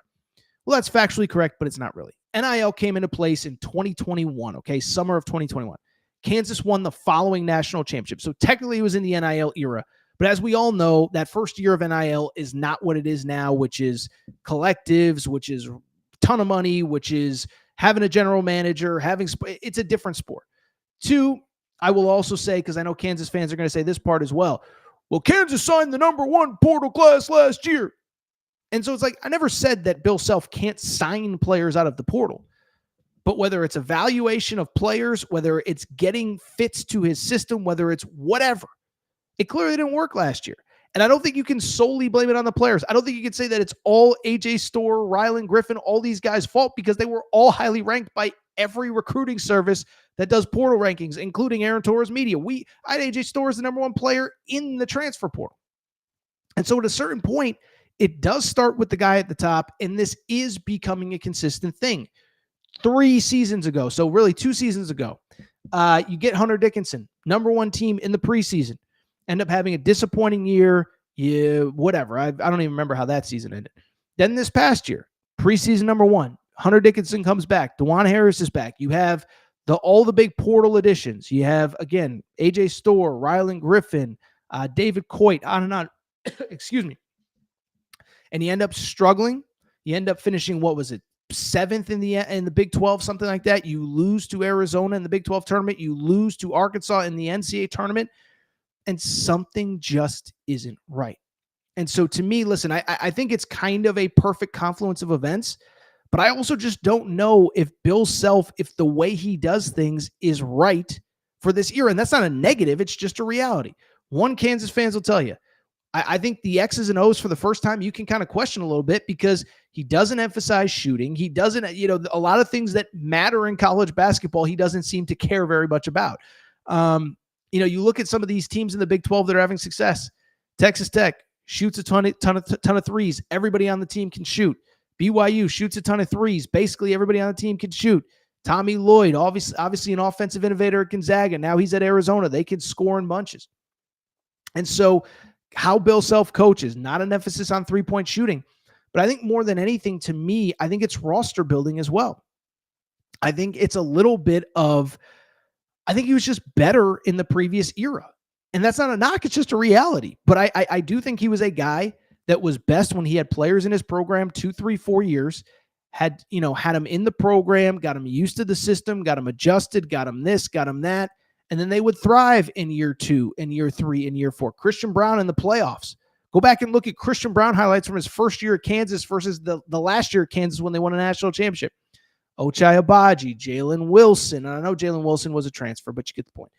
Well, that's factually correct, but it's not really. NIL came into place in 2021, okay, summer of 2021. Kansas won the following national championship. So technically it was in the NIL era. But as we all know, that first year of NIL is not what it is now, which is collectives, which is a ton of money, which is having a general manager, it's a different sport. 2, I will also say, because I know Kansas fans are going to say this part as well, well, Kansas signed the #1 portal class last year. And so it's like, I never said that Bill Self can't sign players out of the portal. But whether it's evaluation of players, whether it's getting fits to his system, whether it's whatever, it clearly didn't work last year. And I don't think you can solely blame it on the players. I don't think you can say that it's all AJ Storr, Rylan Griffin, all these guys' fault, because they were all highly ranked by every recruiting service that does portal rankings, including Aaron Torres Media. I had AJ Storr as the #1 player in the transfer portal. And so at a certain point, it does start with the guy at the top, and this is becoming a consistent thing. 3 seasons ago, so really 2 seasons ago, you get Hunter Dickinson, #1 team in the preseason, end up having a disappointing year, whatever. I don't even remember how that season ended. Then this past year, preseason #1, Hunter Dickinson comes back. DeJuan Harris is back. You have all the big portal additions. You have, again, AJ Storr, Rylan Griffin, David Coit, on and on. Excuse me. And you end up struggling. You end up finishing, what was it, 7th in the Big 12, something like that. You lose to Arizona in the Big 12 tournament. You lose to Arkansas in the NCAA tournament. And something just isn't right. And so to me, listen, I think it's kind of a perfect confluence of events, but I also just don't know if Bill Self, if the way he does things is right for this era. And that's not a negative. It's just a reality. One, Kansas fans will tell you, I think the X's and O's for the first time, you can kind of question a little bit, because he doesn't emphasize shooting. He doesn't, a lot of things that matter in college basketball, he doesn't seem to care very much about. You look at some of these teams in the Big 12 that are having success. Texas Tech shoots a ton of threes. Everybody on the team can shoot. BYU shoots a ton of threes. Basically, everybody on the team can shoot. Tommy Lloyd, obviously an offensive innovator at Gonzaga. Now he's at Arizona. They can score in bunches. And so how Bill Self coaches, not an emphasis on three-point shooting, but I think more than anything, to me, I think it's roster building as well. I think it's a little bit of, I think he was just better in the previous era. And that's not a knock, it's just a reality. But I do think he was a guy that was best when he had players in his program 2, 3, 4 years, had him in the program, got him used to the system, got him adjusted, got him this, got him that. And then they would thrive in year 2, in year 3, in year 4. Christian Braun in the playoffs. Go back and look at Christian Braun highlights from his first year at Kansas versus the last year at Kansas when they won a national championship. Ochai Agbaji, Jalen Wilson. And I know Jalen Wilson was a transfer, but you get the point.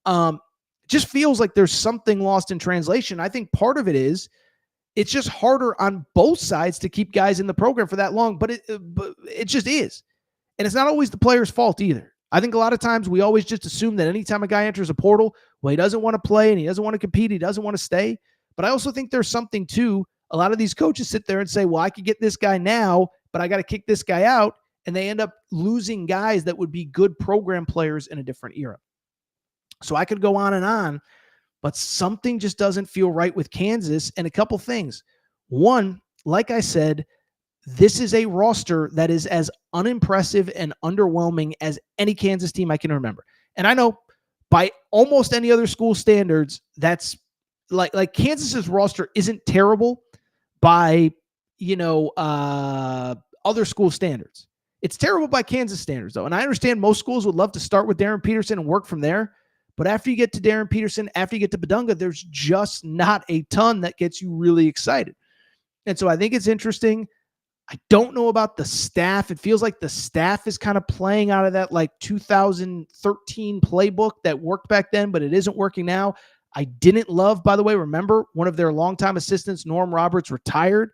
It just feels like there's something lost in translation. I think part of it is it's just harder on both sides to keep guys in the program for that long, but it just is. And it's not always the player's fault either. I think a lot of times we always just assume that anytime a guy enters a portal, well, he doesn't want to play and he doesn't want to compete. He doesn't want to stay. But I also think there's something to a lot of these coaches sit there and say, well, I could get this guy now, but I got to kick this guy out. And they end up losing guys that would be good program players in a different era. So I could go on, but something just doesn't feel right with Kansas. And a couple things. One, like I said, this is a roster that is as unimpressive and underwhelming as any Kansas team I can remember. And I know by almost any other school standards, that's like Kansas's roster isn't terrible by, other school standards. It's terrible by Kansas standards, though. And I understand most schools would love to start with Darren Peterson and work from there. But after you get to Darren Peterson, after you get to Badunga, there's just not a ton that gets you really excited. And so I think it's interesting. I don't know about the staff. It feels like the staff is kind of playing out of that like 2013 playbook that worked back then, but it isn't working now. I didn't love, by the way, remember one of their longtime assistants, Norm Roberts, retired.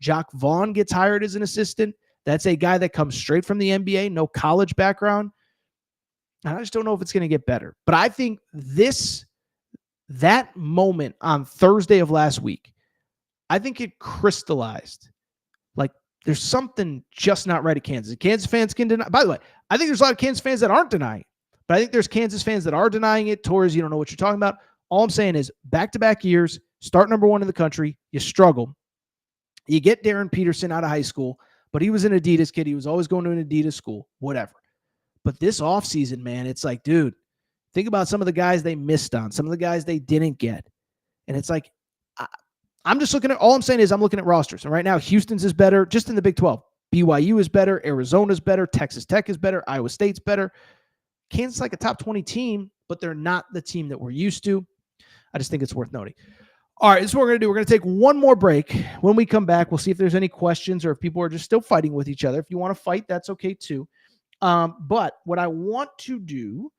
Jock Vaughn gets hired as an assistant. That's a guy that comes straight from the NBA, no college background. And I just don't know if it's going to get better. But I think that moment on Thursday of last week, I think it crystallized. Like, there's something just not right at Kansas. Kansas fans can deny. By the way, I think there's a lot of Kansas fans that aren't denying it. But I think there's Kansas fans that are denying it. Torres, you don't know what you're talking about. All I'm saying is back-to-back years, start number one in the country, you struggle. You get Darren Peterson out of high school, but he was an Adidas kid. He was always going to an Adidas school, whatever. But this offseason, man, it's like, dude, think about some of the guys they missed on, some of the guys they didn't get. And it's like, I'm just looking at, all I'm saying is I'm looking at rosters. And right now, Houston's is better just in the Big 12. BYU is better. Arizona's better. Texas Tech is better. Iowa State's better. Kansas is like a top 20 team, but they're not the team that we're used to. I just think it's worth noting. All right, this is what we're going to do. We're going to take one more break. When we come back, we'll see if there's any questions or if people are just still fighting with each other. If you want to fight, that's okay too. But what I want to do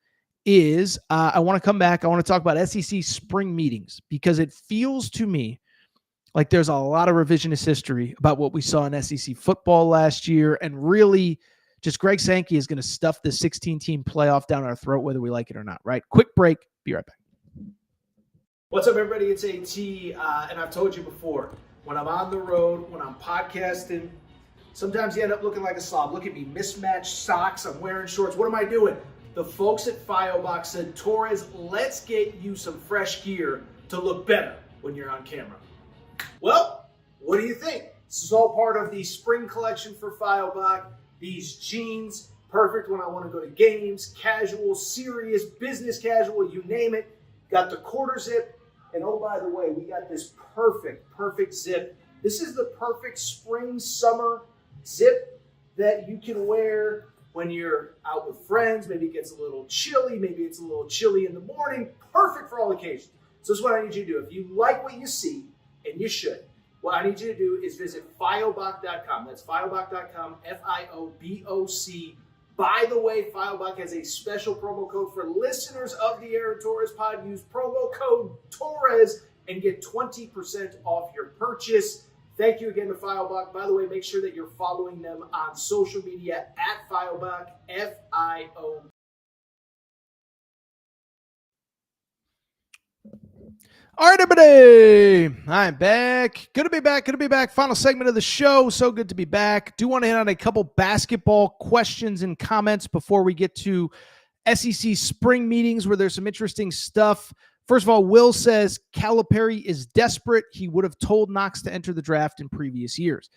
is I want to come back. I want to talk about SEC spring meetings because it feels to me like there's a lot of revisionist history about what we saw in SEC football last year. And really just Greg Sankey is going to stuff the 16-team playoff down our throat, whether we like it or not, right? Quick break. Be right back. What's up, everybody? It's AT, and I've told you before, when I'm on the road, when I'm podcasting, sometimes you end up looking like a slob. Look at me, mismatched socks, I'm wearing shorts. What am I doing? The folks at Firebox said, Torres, let's get you some fresh gear to look better when you're on camera. Well, what do you think? This is all part of the spring collection for Firebox. These jeans, perfect when I want to go to games, casual, serious, business casual, you name it. Got the quarter zip. And oh, by the way, we got this perfect zip. This is the perfect spring, summer zip that you can wear when you're out with friends. Maybe it gets a little chilly. Maybe it's a little chilly in the morning. Perfect for all occasions. So this is what I need you to do. If you like what you see, and you should, what I need you to do is visit Firebox.com. That's Firebox.com, F-I-O-B-O-C. By the way, Firebox has a special promo code for listeners of the Aaron Torres pod. Use promo code Torres and get 20% off your purchase. Thank you again to Firebox. By the way, make sure that you're following them on social media at Firebox, F-I-O. All right, everybody. I'm back. Good to be back. Final segment of the show. So good to be back. Do want to hit on a couple basketball questions and comments before we get to SEC spring meetings where there's some interesting stuff. First of all, Will says Calipari is desperate. He would have told Knox to enter the draft in previous years.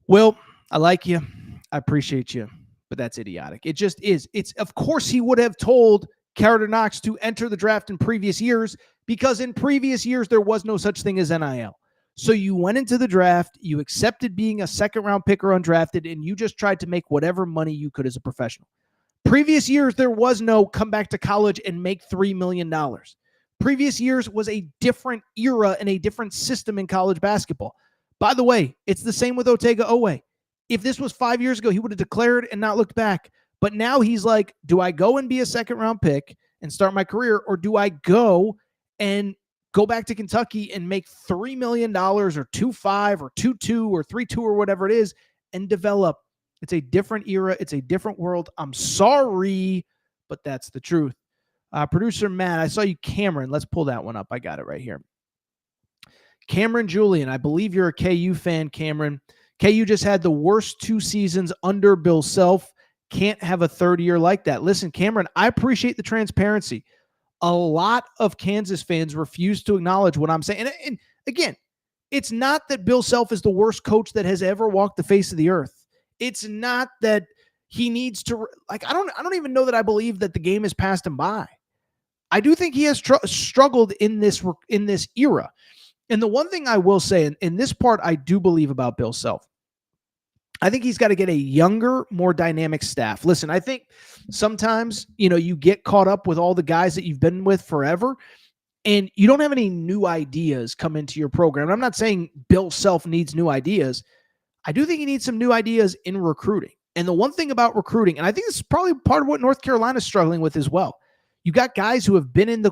Will, I like you. I appreciate you, but that's idiotic. It just is. It's, of course, he would have told Karter Knox to enter the draft in previous years because in previous years there was no such thing as NIL. So you went into the draft, you accepted being a second-round pick or undrafted, and you just tried to make whatever money you could as a professional. Previous years, there was no come back to college and make $3 million. Previous years was a different era and a different system in college basketball. By the way, it's the same with Otega Oweh. If this was 5 years ago, he would have declared and not looked back. But now he's like, do I go and be a second-round pick and start my career, or do I go and go back to Kentucky and make $3 million or 2.5 or 2.2 or 3.2 or whatever it is and develop? It's a different era. It's a different world. I'm sorry, but that's the truth. Producer Matt, I saw you, Cameron. Let's pull that one up. I got it right here. Cameron Julian, I believe you're a KU fan, Cameron. KU just had the worst 2 seasons under Bill Self. Can't have a third year like that. Listen, Cameron, I appreciate the transparency. A lot of Kansas fans refuse to acknowledge what I'm saying. And again, it's not that Bill Self is the worst coach that has ever walked the face of the earth. It's not that he needs to, like, I don't even know that I believe that the game has passed him by. I do think he has struggled in this era. And the one thing I will say, and in this part, I do believe about Bill Self, I think he's got to get a younger, more dynamic staff. Listen, I think sometimes, you get caught up with all the guys that you've been with forever, and you don't have any new ideas come into your program. And I'm not saying Bill Self needs new ideas. I do think he needs some new ideas in recruiting. And the one thing about recruiting, and I think this is probably part of what North Carolina is struggling with as well. You got guys who have been in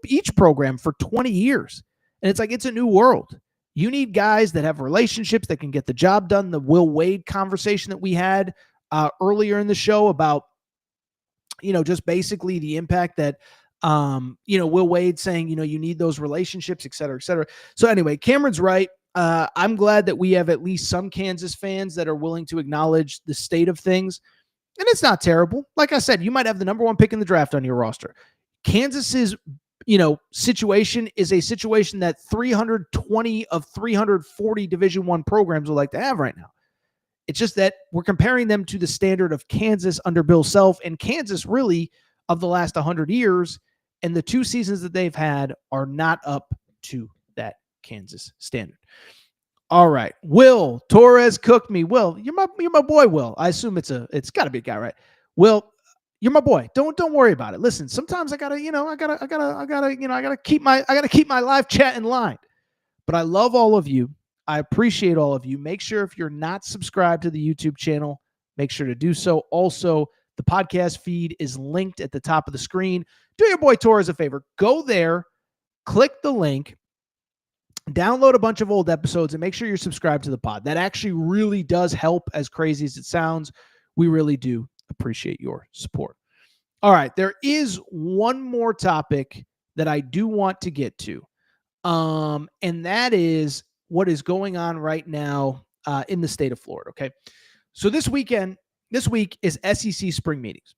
each program for 20 years. And it's like, it's a new world. You need guys that have relationships that can get the job done. The Will Wade conversation that we had earlier in the show about, just basically the impact that, Will Wade saying, you need those relationships, et cetera, et cetera. So anyway, Cameron's right. I'm glad that we have at least some Kansas fans that are willing to acknowledge the state of things. And it's not terrible. Like I said, you might have the number one pick in the draft on your roster. Kansas's situation is a situation that 320 of 340 Division I programs would like to have right now. It's just that we're comparing them to the standard of Kansas under Bill Self, and Kansas really of the last 100 years, and the 2 seasons that they've had are not up to that Kansas standard. All right. Will Torres cooked me. Will, you're my boy, Will. I assume it's gotta be a guy, right? Will, you're my boy. Don't worry about it. Listen, sometimes I gotta keep my live chat in line. But I love all of you. I appreciate all of you. Make sure if you're not subscribed to the YouTube channel, make sure to do so. Also, the podcast feed is linked at the top of the screen. Do your boy Torres a favor. Go there, click the link, download a bunch of old episodes, and make sure you're subscribed to the pod. That actually really does help, as crazy as it sounds. We really do appreciate your support. All right, there is one more topic that I do want to get to, and that is what is going on right now in the state of Florida, okay? So this week is SEC spring meetings.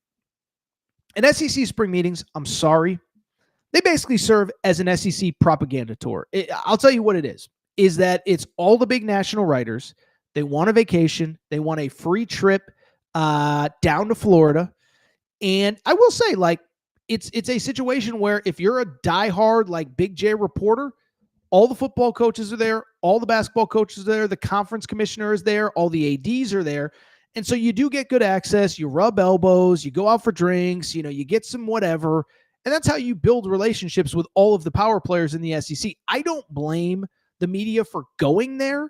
And SEC spring meetings, I'm sorry, they basically serve as an SEC propaganda tour. I'll tell you what it is that it's all the big national writers. They want a vacation. They want a free trip down to Florida. And I will say, like, it's a situation where if you're a diehard, like, Big J reporter, all the football coaches are there, all the basketball coaches are there, the conference commissioner is there, all the ADs are there. And so you do get good access. You rub elbows, you go out for drinks, you get some whatever. And that's how you build relationships with all of the power players in the SEC. I don't blame the media for going there,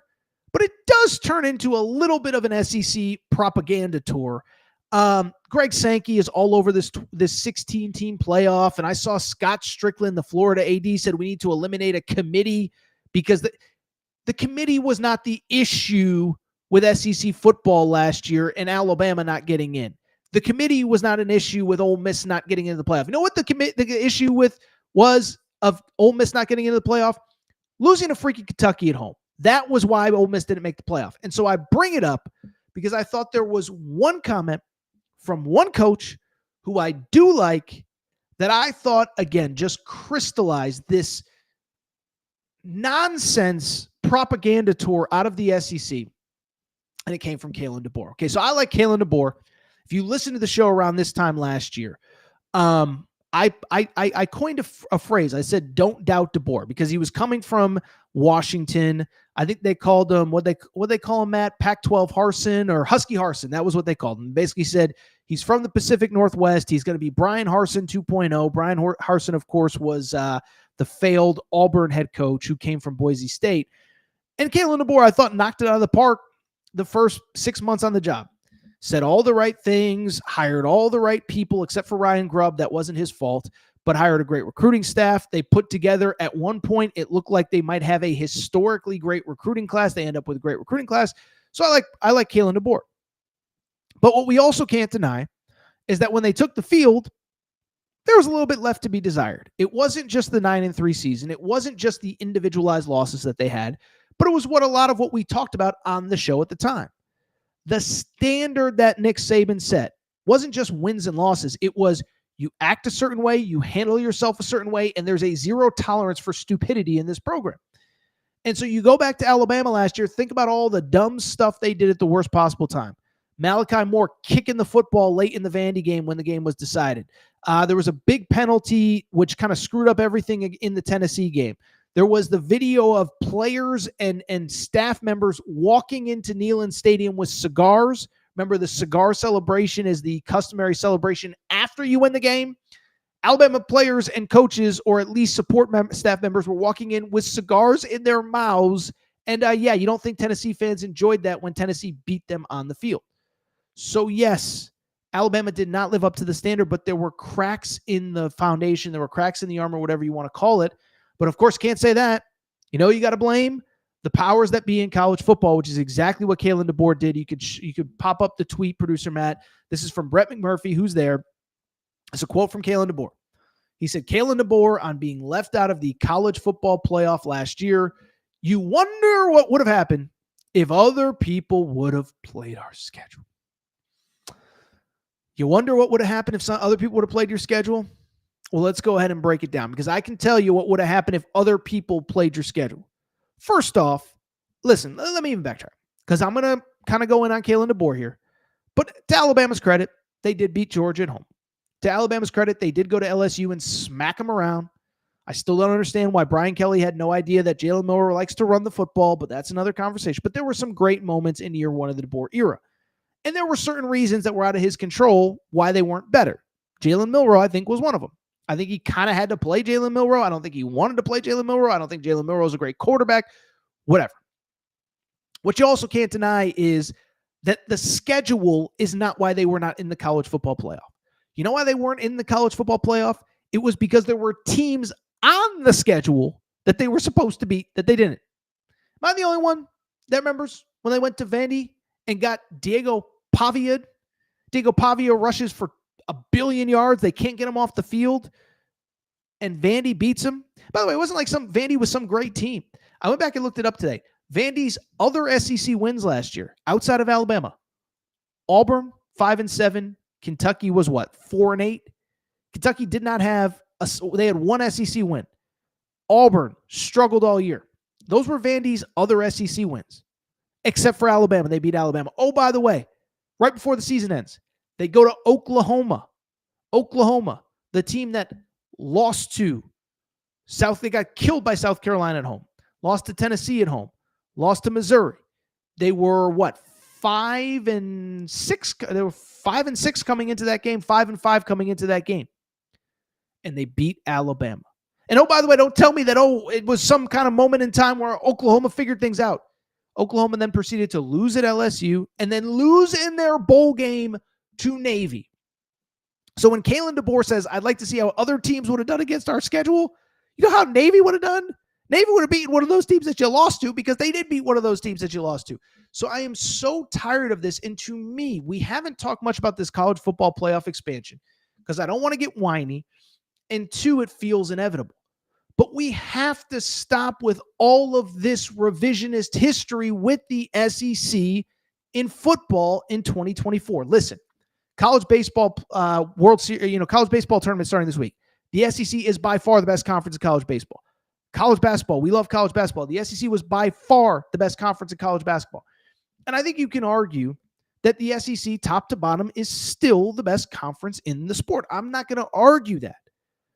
but it does turn into a little bit of an SEC propaganda tour. Greg Sankey is all over this 16-team playoff, and I saw Scott Strickland, the Florida AD, said we need to eliminate a committee because the committee was not the issue with SEC football last year and Alabama not getting in. The committee was not an issue with Ole Miss not getting into the playoff. You know what the issue was of Ole Miss not getting into the playoff? Losing to freaking Kentucky at home. That was why Ole Miss didn't make the playoff. And so I bring it up because I thought there was one comment from one coach who I do like that I thought, again, just crystallized this nonsense propaganda tour out of the SEC. And it came from Yaxel Lendeborg. Okay, so I like Yaxel Lendeborg. If you listen to the show around this time last year, I coined a phrase. I said, "Don't doubt DeBoer," because he was coming from Washington. I think they called him what they call him, Matt, Pac-12 Harsin or Husky Harsin. That was what they called him. Basically said he's from the Pacific Northwest. He's going to be Brian Harsin 2.0. Brian Harsin, of course, was the failed Auburn head coach who came from Boise State. And Yaxel Lendeborg, I thought, knocked it out of the park the first 6 months on the job. Said all the right things, hired all the right people, except for Ryan Grubb. That wasn't his fault, but hired a great recruiting staff. They put together, at one point, it looked like they might have a historically great recruiting class. They end up with a great recruiting class. So I like Yaxel Lendeborg. But what we also can't deny is that when they took the field, there was a little bit left to be desired. It wasn't just the 9-3 season. It wasn't just the individualized losses that they had, but it was a lot of what we talked about on the show at the time. The standard that Nick Saban set wasn't just wins and losses. It was you act a certain way, you handle yourself a certain way, and there's a zero tolerance for stupidity in this program. And so you go back to Alabama last year, think about all the dumb stuff they did at the worst possible time. Malachi Moore kicking the football late in the Vandy game when the game was decided. There was a big penalty which kind of screwed up everything in the Tennessee game. There was the video of players and staff members walking into Neyland Stadium with cigars. Remember, the cigar celebration is the customary celebration after you win the game. Alabama players and coaches, or at least support staff members, were walking in with cigars in their mouths. And you don't think Tennessee fans enjoyed that when Tennessee beat them on the field. So yes, Alabama did not live up to the standard, but there were cracks in the foundation. There were cracks in the armor, whatever you want to call it. But of course, can't say that. You got to blame the powers that be in college football, which is exactly what Yaxel Lendeborg did. You could pop up the tweet, producer Matt. This is from Brett McMurphy, who's there. It's a quote from Yaxel Lendeborg. He said, Yaxel Lendeborg on being left out of the college football playoff last year. You wonder what would have happened if other people would have played our schedule. You wonder what would have happened if some other people would have played your schedule? Well, let's go ahead and break it down, because I can tell you what would have happened if other people played your schedule. First off, listen, let me even backtrack, because I'm going to kind of go in on Yaxel Lendeborg here. But to Alabama's credit, they did beat Georgia at home. To Alabama's credit, they did go to LSU and smack them around. I still don't understand why Brian Kelly had no idea that Jalen Milroe likes to run the football, but that's another conversation. But there were some great moments in year one of the DeBoer era. And there were certain reasons that were out of his control why they weren't better. Jalen Milroe, I think, was one of them. I think he kind of had to play Jalen Milroe. I don't think he wanted to play Jalen Milroe. I don't think Jalen Milroe is a great quarterback. Whatever. What you also can't deny is that the schedule is not why they were not in the college football playoff. You know why they weren't in the college football playoff? It was because there were teams on the schedule that they were supposed to beat that they didn't. Am I the only one that remembers when they went to Vandy and got Diego Pavia? Diego Pavia rushes for 1 billion yards. They can't get him off the field. And Vandy beats him. By the way, it wasn't like Vandy was some great team. I went back and looked it up today. Vandy's other SEC wins last year, outside of Alabama: Auburn, 5-7. Kentucky was what, 4-8? Kentucky did not have they had one SEC win. Auburn struggled all year. Those were Vandy's other SEC wins, except for Alabama. They beat Alabama. Oh, by the way, right before the season ends, they go to Oklahoma. Oklahoma, the team that lost to they got killed by South Carolina at home, lost to Tennessee at home, lost to Missouri. They were 5-6. They were 5-6 coming into that game, 5-5 coming into that game. And they beat Alabama. And oh, by the way, don't tell me that, it was some kind of moment in time where Oklahoma figured things out. Oklahoma then proceeded to lose at LSU and then lose in their bowl game to Navy. So when Yaxel Lendeborg says, I'd like to see how other teams would have done against our schedule, you know how Navy would have done? Navy would have beaten one of those teams that you lost to, because they did beat one of those teams that you lost to. So I am so tired of this. And to me, we haven't talked much about this college football playoff expansion because I don't want to get whiny. And two, it feels inevitable. But we have to stop with all of this revisionist history with the SEC in football in 2024. Listen, college baseball World Series, college baseball tournament starting this week. The SEC is by far the best conference in college baseball. College basketball, we love college basketball. The SEC was by far the best conference in college basketball. And I think you can argue that the SEC, top to bottom, is still the best conference in the sport. I'm not going to argue that.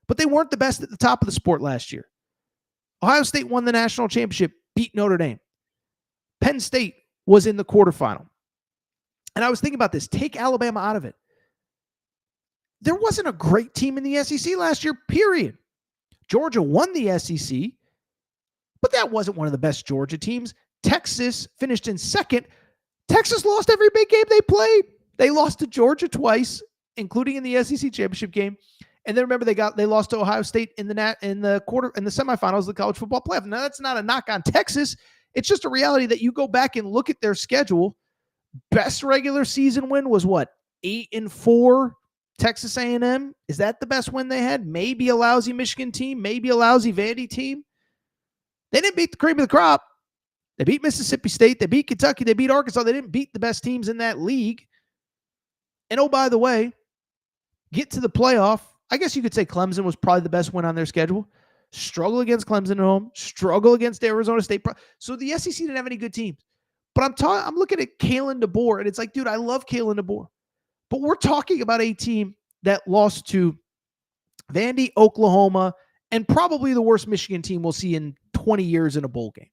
But they weren't the best at the top of the sport last year. Ohio State won the national championship, beat Notre Dame. Penn State was in the quarterfinal. And I was thinking about this. Take Alabama out of it. There wasn't a great team in the SEC last year, period. Georgia won the SEC, but that wasn't one of the best Georgia teams. Texas finished in second. Texas lost every big game they played. They lost to Georgia twice, including in the SEC championship game. And then remember, they lost to Ohio State in the semifinals of the college football playoff. Now, that's not a knock on Texas. It's just a reality that you go back and look at their schedule. Best regular season win was what? 8-4. Texas A&M. Is that the best win they had? Maybe a lousy Michigan team. Maybe a lousy Vandy team. They didn't beat the cream of the crop. They beat Mississippi State. They beat Kentucky. They beat Arkansas. They didn't beat the best teams in that league. And oh, by the way, get to the playoff. I guess you could say Clemson was probably the best win on their schedule. Struggle against Clemson at home. Struggle against Arizona State. So the SEC didn't have any good teams. But I'm looking at Yaxel Lendeborg, and it's like, dude, I love Yaxel Lendeborg. But we're talking about a team that lost to Vandy, Oklahoma, and probably the worst Michigan team we'll see in 20 years in a bowl game.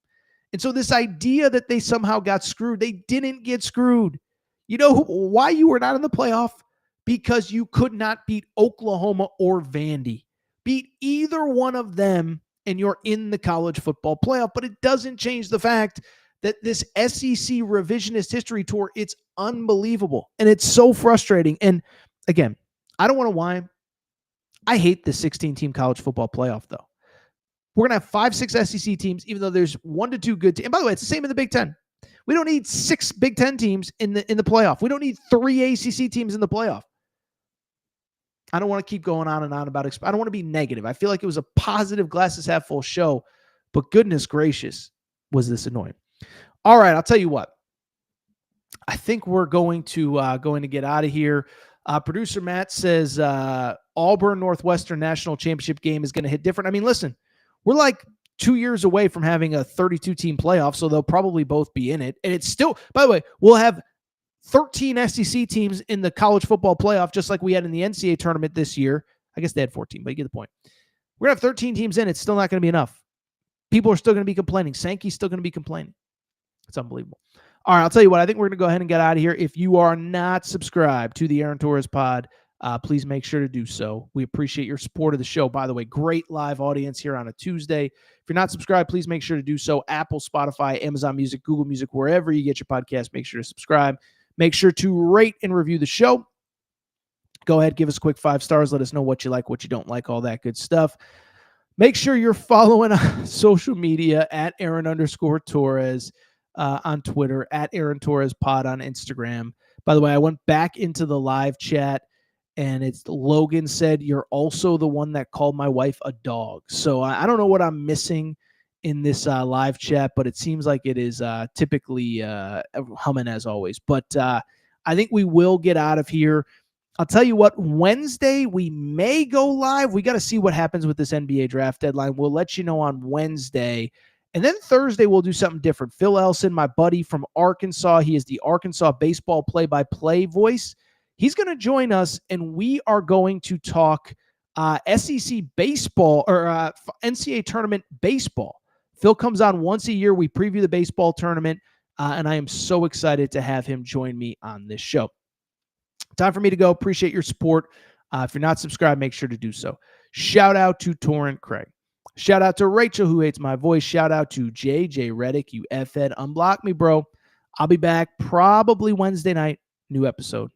And so this idea that they somehow got screwed, they didn't get screwed. You know why you were not in the playoff? Because you could not beat Oklahoma or Vandy. Beat either one of them, and you're in the college football playoff. But it doesn't change the fact that this SEC revisionist history tour, it's unbelievable. And it's so frustrating. And again, I don't want to whine. I hate the 16-team college football playoff, though. We're going to have 5-6 SEC teams, even though there's 1 to 2 good teams. And by the way, it's the same in the Big Ten. We don't need 6 Big Ten teams in the playoff. We don't need 3 ACC teams in the playoff. I don't want to keep going on and on about it. I don't want to be negative. I feel like it was a positive, glasses half full show, but goodness gracious, was this annoying. All right, I'll tell you what. I think we're going to get out of here. Producer Matt says Auburn Northwestern National Championship game is going to hit different. I mean, listen, we're like 2 years away from having a 32-team playoff, so they'll probably both be in it. And it's still, by the way, we'll have 13 SEC teams in the college football playoff, just like we had in the NCAA tournament this year. I guess they had 14, but you get the point. We're going to have 13 teams in. It's still not going to be enough. People are still going to be complaining. Sankey's still going to be complaining. It's unbelievable. All right, I'll tell you what. I think we're going to go ahead and get out of here. If you are not subscribed to the Aaron Torres pod, please make sure to do so. We appreciate your support of the show. By the way, great live audience here on a Tuesday. If you're not subscribed, please make sure to do so. Apple, Spotify, Amazon Music, Google Music, wherever you get your podcast, make sure to subscribe. Make sure to rate and review the show. Go ahead, give us a quick 5 stars. Let us know what you like, what you don't like, all that good stuff. Make sure you're following on social media at Aaron_Torres on Twitter, at Aaron Torres Pod on Instagram. By the way, I went back into the live chat, and it's Logan said, you're also the one that called my wife a dog. So I don't know what I'm missing in this live chat, but it seems like it is typically humming as always. But I think we will get out of here. I'll tell you what, Wednesday we may go live. We got to see what happens with this NBA draft deadline. We'll let you know on Wednesday. And then Thursday we'll do something different. Phil Elson, my buddy from Arkansas, he is the Arkansas baseball play-by-play voice. He's going to join us, and we are going to talk SEC baseball or NCAA tournament baseball. Phil comes on once a year. We preview the baseball tournament, and I am so excited to have him join me on this show. Time for me to go. Appreciate your support. If you're not subscribed, make sure to do so. Shout out to Torrent Craig. Shout out to Rachel, who hates my voice. Shout out to JJ Reddick. You F-head. Unblock me, bro. I'll be back probably Wednesday night. New episode.